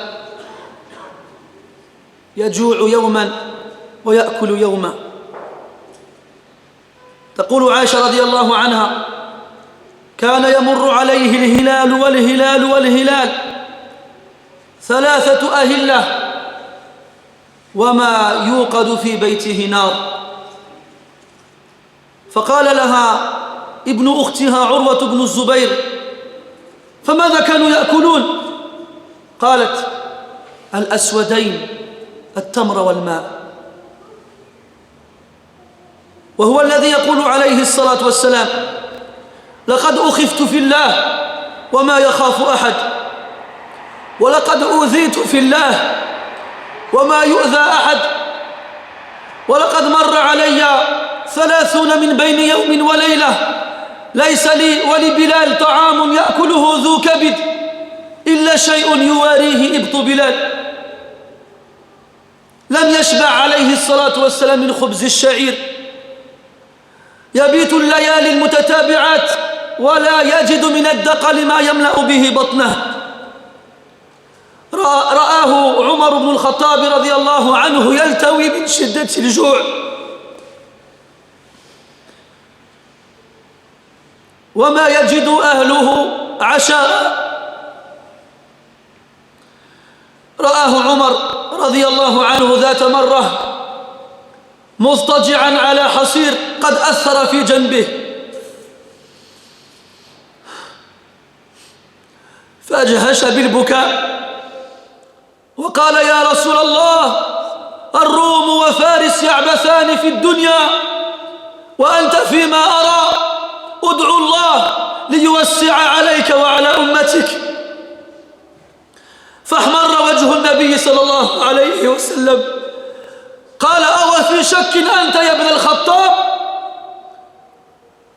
يجوع يوما ويأكل يوما. تقول عائشة رضي الله عنها: كان يمر عليه الهلال والهلال والهلال 3 أهلة وما يوقد في بيته نار. فقال لها ابن أختها عروة بن الزبير: فماذا كانوا يأكلون؟ قالت: الأسودين التمر والماء. وهو الذي يقول عليه الصلاة والسلام: لقد أخفت في الله وما يخاف أحد ولقد أوذيت في الله وما يؤذى أحد ولقد مر علي 30 من بين يوم وليلة ليس لي ولبلال طعام يأكله ذو كبد إلا شيء يواريه إبط بلال. لم يشبع عليه الصلاة والسلام من خبز الشعير، يبيت الليالي المتتابعات ولا يجد من الدقل ما يملأ به بطنه. رآه عمر بن الخطاب رضي الله عنه يلتوي من شدة الجوع، وما يجد أهله عشاء. رآه عمر رضي الله عنه ذات مرة مضطجعا على حصير قد أثر في جنبه، فأجهش بالبكاء وقال: يا رسول الله، الروم وفارس يعبثان في الدنيا وأنت فيما أرى، ادعو الله ليوسع عليك وعلى أمتك. فاحمر وجه النبي صلى الله عليه وسلم، قال: أو في شك أنت يا ابن الخطاب؟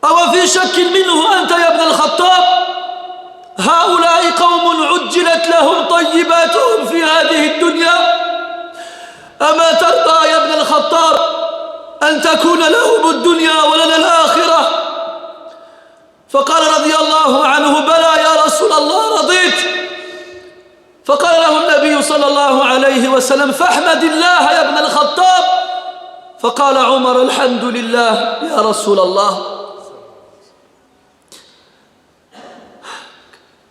أو في شك منه أنت يا ابن الخطاب؟ هؤلاء قوم عجلت لهم طيباتهم في هذه الدنيا، أما ترضى يا ابن الخطاب أن تكون لهم الدنيا ولنا الآخرة؟ فقال رضي الله عنه: بلى يا رسول الله، رضيت. فقال له النبي صلى الله عليه وسلم: فاحمد الله يا ابن الخطاب. فقال عمر: الحمد لله يا رسول الله.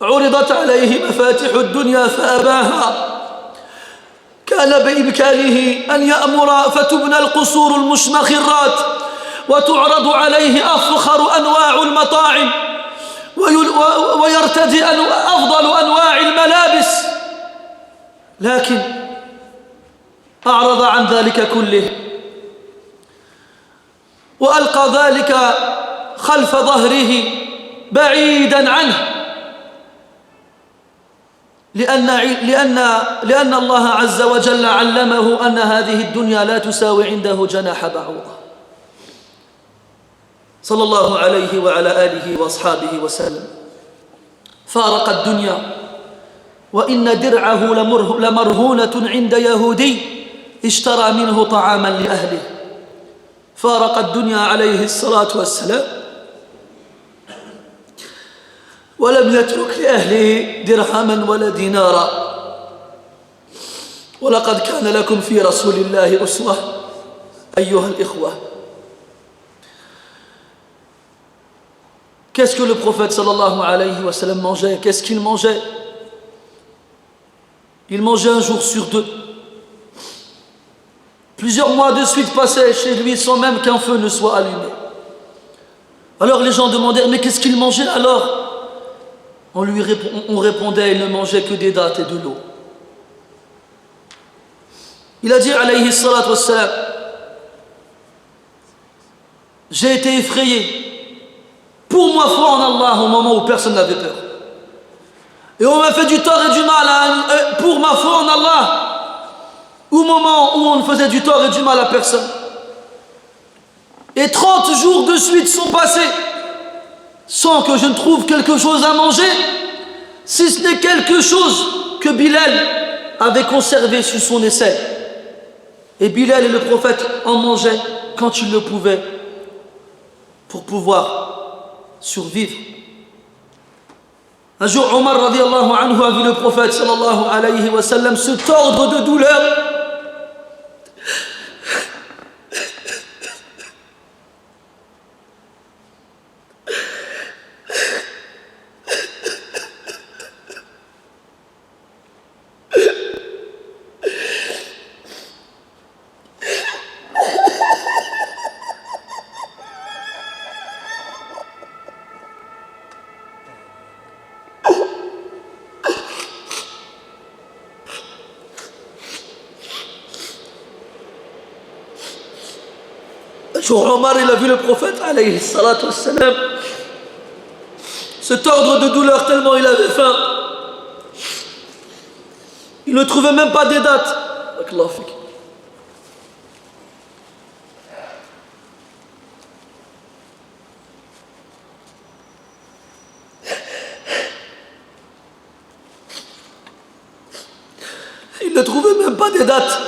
عرضت عليه مفاتيح الدنيا فأباها، كان بإمكانه أن يأمر فتبنى القصور المشمخرات وتعرض عليه أفخر أنواع المطاعم ويرتدي أفضل أنواع الملابس، لكن أعرض عن ذلك كله وألقى ذلك خلف ظهره بعيدا عنه، لأن الله عز وجل علمه أن هذه الدنيا لا تساوي عنده جناح بعوضة، صلى الله عليه وعلى آله وأصحابه وسلم. فارق الدنيا وإن درعه لمرهونة عند يهودي اشترى منه طعاما لأهله. فارق الدنيا عليه الصلاة والسلام ولم يترك لأهله درهما ولا دينارا. ولقد كان لكم في رسول الله أسوة أيها الإخوة. Qu'est-ce que le prophète sallallahu alayhi wa sallam mangeait? Qu'est-ce qu'il mangeait? Il mangeait un jour sur deux. Plusieurs mois de suite passaient chez lui sans même qu'un feu ne soit allumé. Alors les gens demandaient: mais qu'est-ce qu'il mangeait alors? On répondait: il ne mangeait que des dattes et de l'eau. Il a dit alayhi salatu wassalam: j'ai été effrayé pour ma foi en Allah au moment où personne n'avait peur. Et on m'a fait du tort et du mal pour ma foi en Allah au moment où on faisait du tort et du mal à personne. Et 30 jours de suite sont passés sans que je ne trouve quelque chose à manger, si ce n'est quelque chose que Bilal avait conservé sur son aisselle. Et Bilal et le prophète en mangeaient quand ils le pouvaient pour pouvoir survivre. Un jour, Omar radiallahu anhu a vu le prophète sallallahu alayhi wa sallam se tordre de douleur. Omar, il a vu le prophète alayhi salatu wassalam se tordre de douleur tellement il avait faim. Il ne trouvait même pas des dates. Il ne trouvait même pas des dates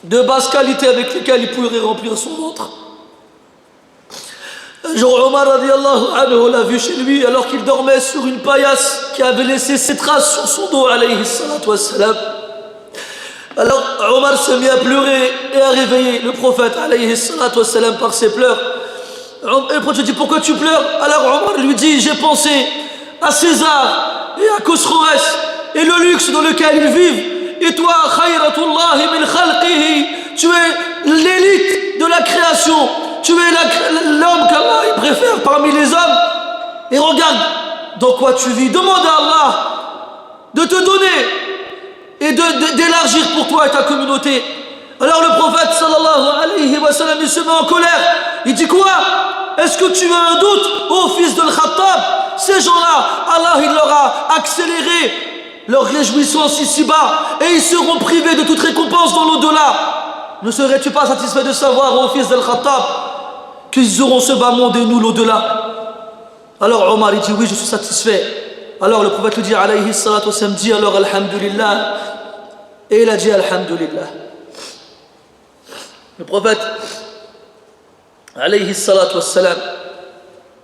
de basse qualité avec lesquelles il pourrait remplir son ventre. Un jour, Omar radiallahu anhu l'a vu chez lui alors qu'il dormait sur une paillasse qui avait laissé ses traces sur son dos alayhi salatu wassalam. Alors Omar se mit à pleurer et à réveiller le prophète alayhi salatu wassalam par ses pleurs. Et le prophète dit: pourquoi tu pleures? Alors Omar lui dit: j'ai pensé à César et à Khosroès et le luxe dans lequel ils vivent. Et toi, khayratullahi min khalqihi, tu es l'élite de la création, tu es l'homme qu'Allah préfère parmi les hommes. Et regarde dans quoi tu vis. Demande à Allah de te donner et d'élargir pour toi et ta communauté. Alors le prophète sallallahu alayhi wa sallam, il se met en colère. Il dit: quoi? Est-ce que tu as un doute, ô fils de l'Khattab? Ces gens-là, Allah il leur a accéléré leur réjouissance ici-bas et ils seront privés de toute récompense dans l'au-delà. Ne serais-tu pas satisfait de savoir, ô fils d'Al-Khattab, qu'ils auront ce bas monde et nous l'au-delà? Alors Omar il dit oui, je suis satisfait. Alors le prophète lui dit alayhi salatu wassalam, dit alors alhamdulillah. Et il a dit alhamdulillah. Le prophète alayhi salatu wassalam,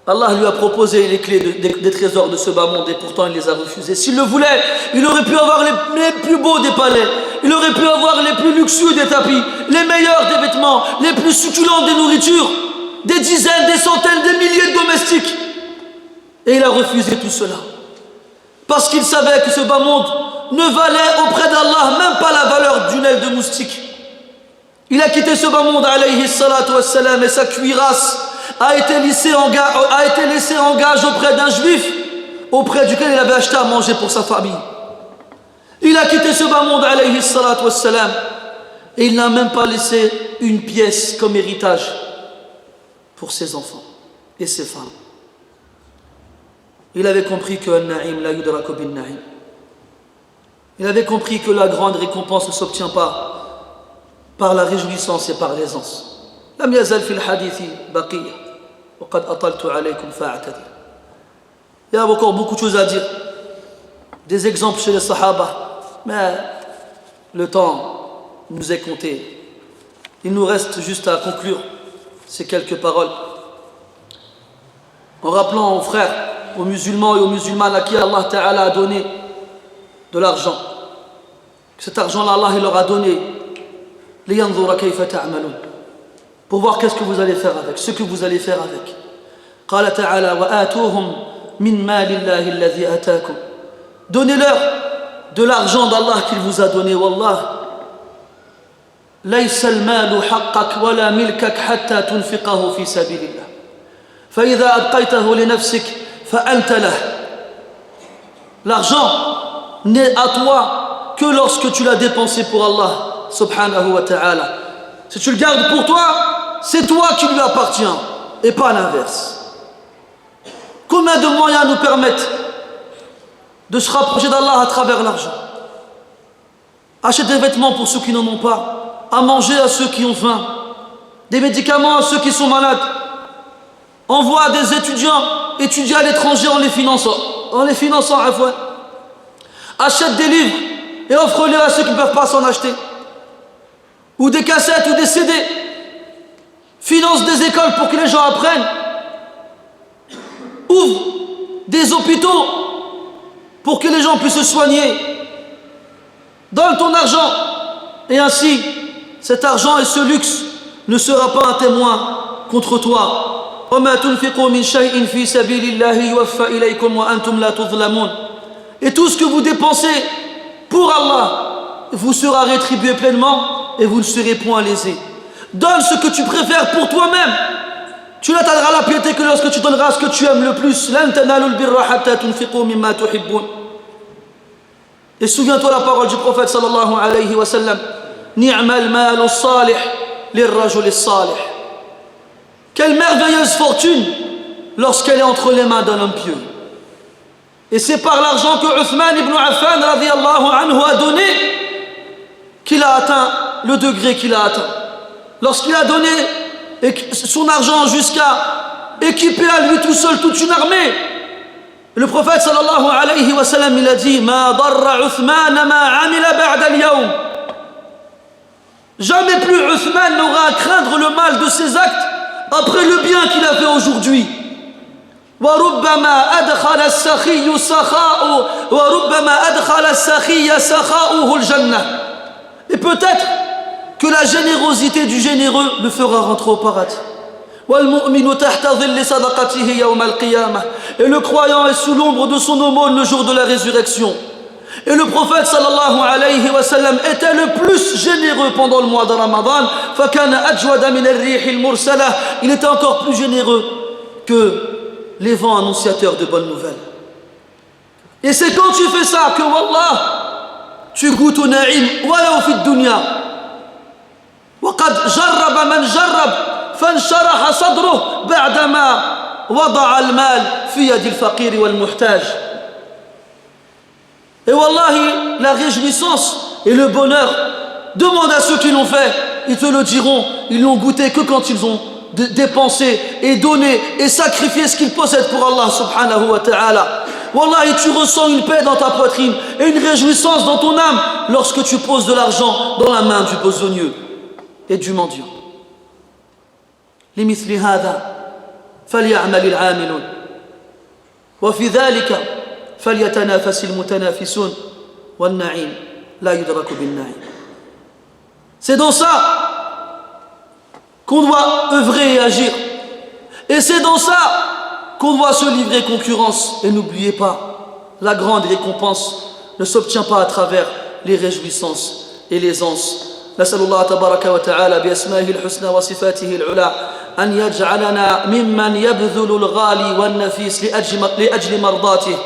Allah lui a proposé les clés des trésors de ce bas monde et pourtant il les a refusés. S'il le voulait, il aurait pu avoir les plus beaux des palais, il aurait pu avoir les plus luxueux des tapis, les meilleurs des vêtements, les plus succulents des nourritures, des dizaines, des centaines, des milliers de domestiques. Et il a refusé tout cela. Parce qu'il savait que ce bas monde ne valait auprès d'Allah même pas la valeur d'une aile de moustique. Il a quitté ce bas monde, alayhi salatu wassalam, et sa cuirasse a été laissée en gage auprès d'un juif auprès duquel il avait acheté à manger pour sa famille. Il a quitté ce bas monde, alayhi salatu wassalam, et il n'a même pas laissé une pièce comme héritage pour ses enfants et ses femmes. Il avait compris que al-na'im la yudraku bin-na'im. Il avait compris que la grande récompense ne s'obtient pas par la réjouissance et par l'aisance. لم يزل في الحديث بقية وقد أطلت عليكم فاعتذر. Il y a encore beaucoup de choses à dire, des exemples chez les Sahaba, mais le temps nous est compté. Il nous reste juste à conclure ces quelques paroles en rappelant aux frères, aux musulmans et aux musulmanes à qui Allah Ta'ala a donné de l'argent. Cet argent-là, Allah il leur a donné لينظر كيف تعملون, pour voir qu'est-ce que vous allez faire avec, ce que vous allez faire avec. قال تعالى وآتوهم من مال الله الذي آتاكم. Donnez-leur de l'argent d'Allah qu'il vous a donné. والله ليس المال حقك ولا ملكك حتى تنفقه في سبيل الله فإذا أبقيته لنفسك فأنت له. L'argent n'est à toi que lorsque tu l'as dépensé pour Allah subhanahu wa ta'ala. Si tu le gardes pour toi, c'est toi qui lui appartiens et pas l'inverse. Combien de moyens nous permettent de se rapprocher d'Allah à travers l'argent? Acheter des vêtements pour ceux qui n'en ont pas, à manger à ceux qui ont faim, des médicaments à ceux qui sont malades. Envoie des étudiants étudier à l'étranger en les finançant à fois. Achète des livres et offre-les à ceux qui ne peuvent pas s'en acheter. Ou des cassettes ou des CD. Finance des écoles pour que les gens apprennent. Ouvre des hôpitaux pour que les gens puissent se soigner. Donne ton argent. Et ainsi, cet argent et ce luxe ne sera pas un témoin contre toi. Et tout ce que vous dépensez pour Allah vous sera rétribué pleinement et vous ne serez point lésés. Donne ce que tu préfères pour toi-même. Tu n'atteindras la piété que lorsque tu donneras ce que tu aimes le plus. Et souviens-toi la parole du prophète sallallahu alayhi wa sallam. Ni'mal malu salih lirrajul salih. Quelle merveilleuse fortune lorsqu'elle est entre les mains d'un homme pieux. Et c'est par l'argent que Uthman ibn Affan radiyallahu anhu a donné qu'il a atteint le degré qu'il a atteint. Lorsqu'il a donné son argent jusqu'à équiper à lui tout seul toute une armée, le prophète sallallahu alayhi wa sallam il a dit ma darra Uthman ma amila ba'da al-yawm. Jamais plus Uthman n'aura à craindre le mal de ses actes après le bien qu'il a fait aujourd'hui. وربما أدخل السخي سخاؤه الجنة. Et peut-être que la générosité du généreux le fera rentrer au paradis. والمؤمن تحت ظل صدقته يوم القيامة. Et le croyant est sous l'ombre de son aumône le jour de la résurrection. Et le prophète sallallahu alayhi wa sallam était le plus généreux pendant le mois de Ramadan. فكان أجود من الريح المرسلة. Il était encore plus généreux que les vents annonciateurs de bonnes nouvelles. Et c'est quand tu fais ça que wallah tu goûtes au na'im walau fi dunya. وقد جرب من جرب فانشرح صدره بعدما وضع المال في يد الفقير والمحتاج. Et wallahi, la réjouissance et le bonheur, demande à ceux qui l'ont fait, ils te le diront, ils l'ont goûté que quand ils ont dépenser et donner et sacrifier ce qu'il possède pour Allah subhanahu wa ta'ala. Wallahi, tu ressens une paix dans ta poitrine et une réjouissance dans ton âme lorsque tu poses de l'argent dans la main du besogneux et du mendiant. لمثل هذا فليعمل العاملون وفي ذلك فليتنافس المتنافسون والنعيم لا يدرك بالنعيم. C'est dans ça qu'on doit œuvrer et agir. Et c'est dans ça qu'on doit se livrer concurrence. Et n'oubliez pas, la grande récompense ne s'obtient pas à travers les réjouissances et l'aisance. نسأل الله تبارك وتعالى بأسمائه الحسنى وصفاته العلى أن يجعلنا ممن يبذل الغالي والنفيس لأجل مرضاته.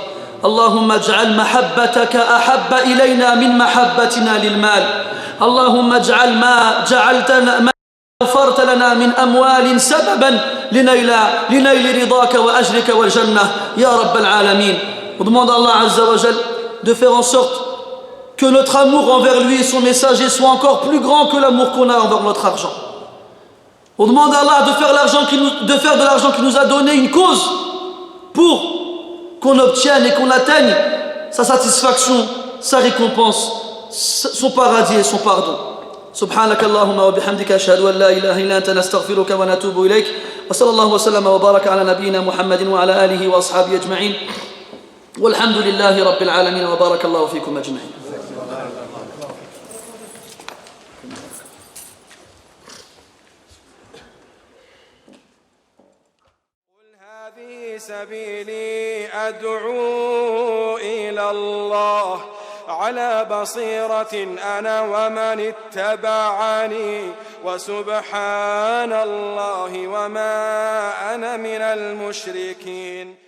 اللهم اجعل محبتك أحب إلينا من محبتنا للمال. اللهم اجعل ما أوفرت لنا من أموال سببا لنيل رضاك وأجرك والجنة يا رب العالمين. On demande à Allah Azza wa Jal de faire en sorte que notre amour envers lui et son messager soit encore plus grand que l'amour qu'on a envers notre argent. On demande à Allah de faire de l'argent qu'il nous a donné une cause pour qu'on obtienne et qu'on atteigne sa satisfaction, sa récompense, son paradis et son pardon. سبحانك اللهم وبحمدك أشهد أن لا إله إلا أنت نستغفرك ونتوب إليك وصلى الله وسلم وبارك على نبينا محمد وعلى آله وأصحابه أجمعين والحمد لله رب العالمين وبارك الله فيكم أجمعين.
هذه سبيلي أدعو إلى الله على بصيرة أنا ومن اتبعني وسبحان الله وما أنا من المشركين.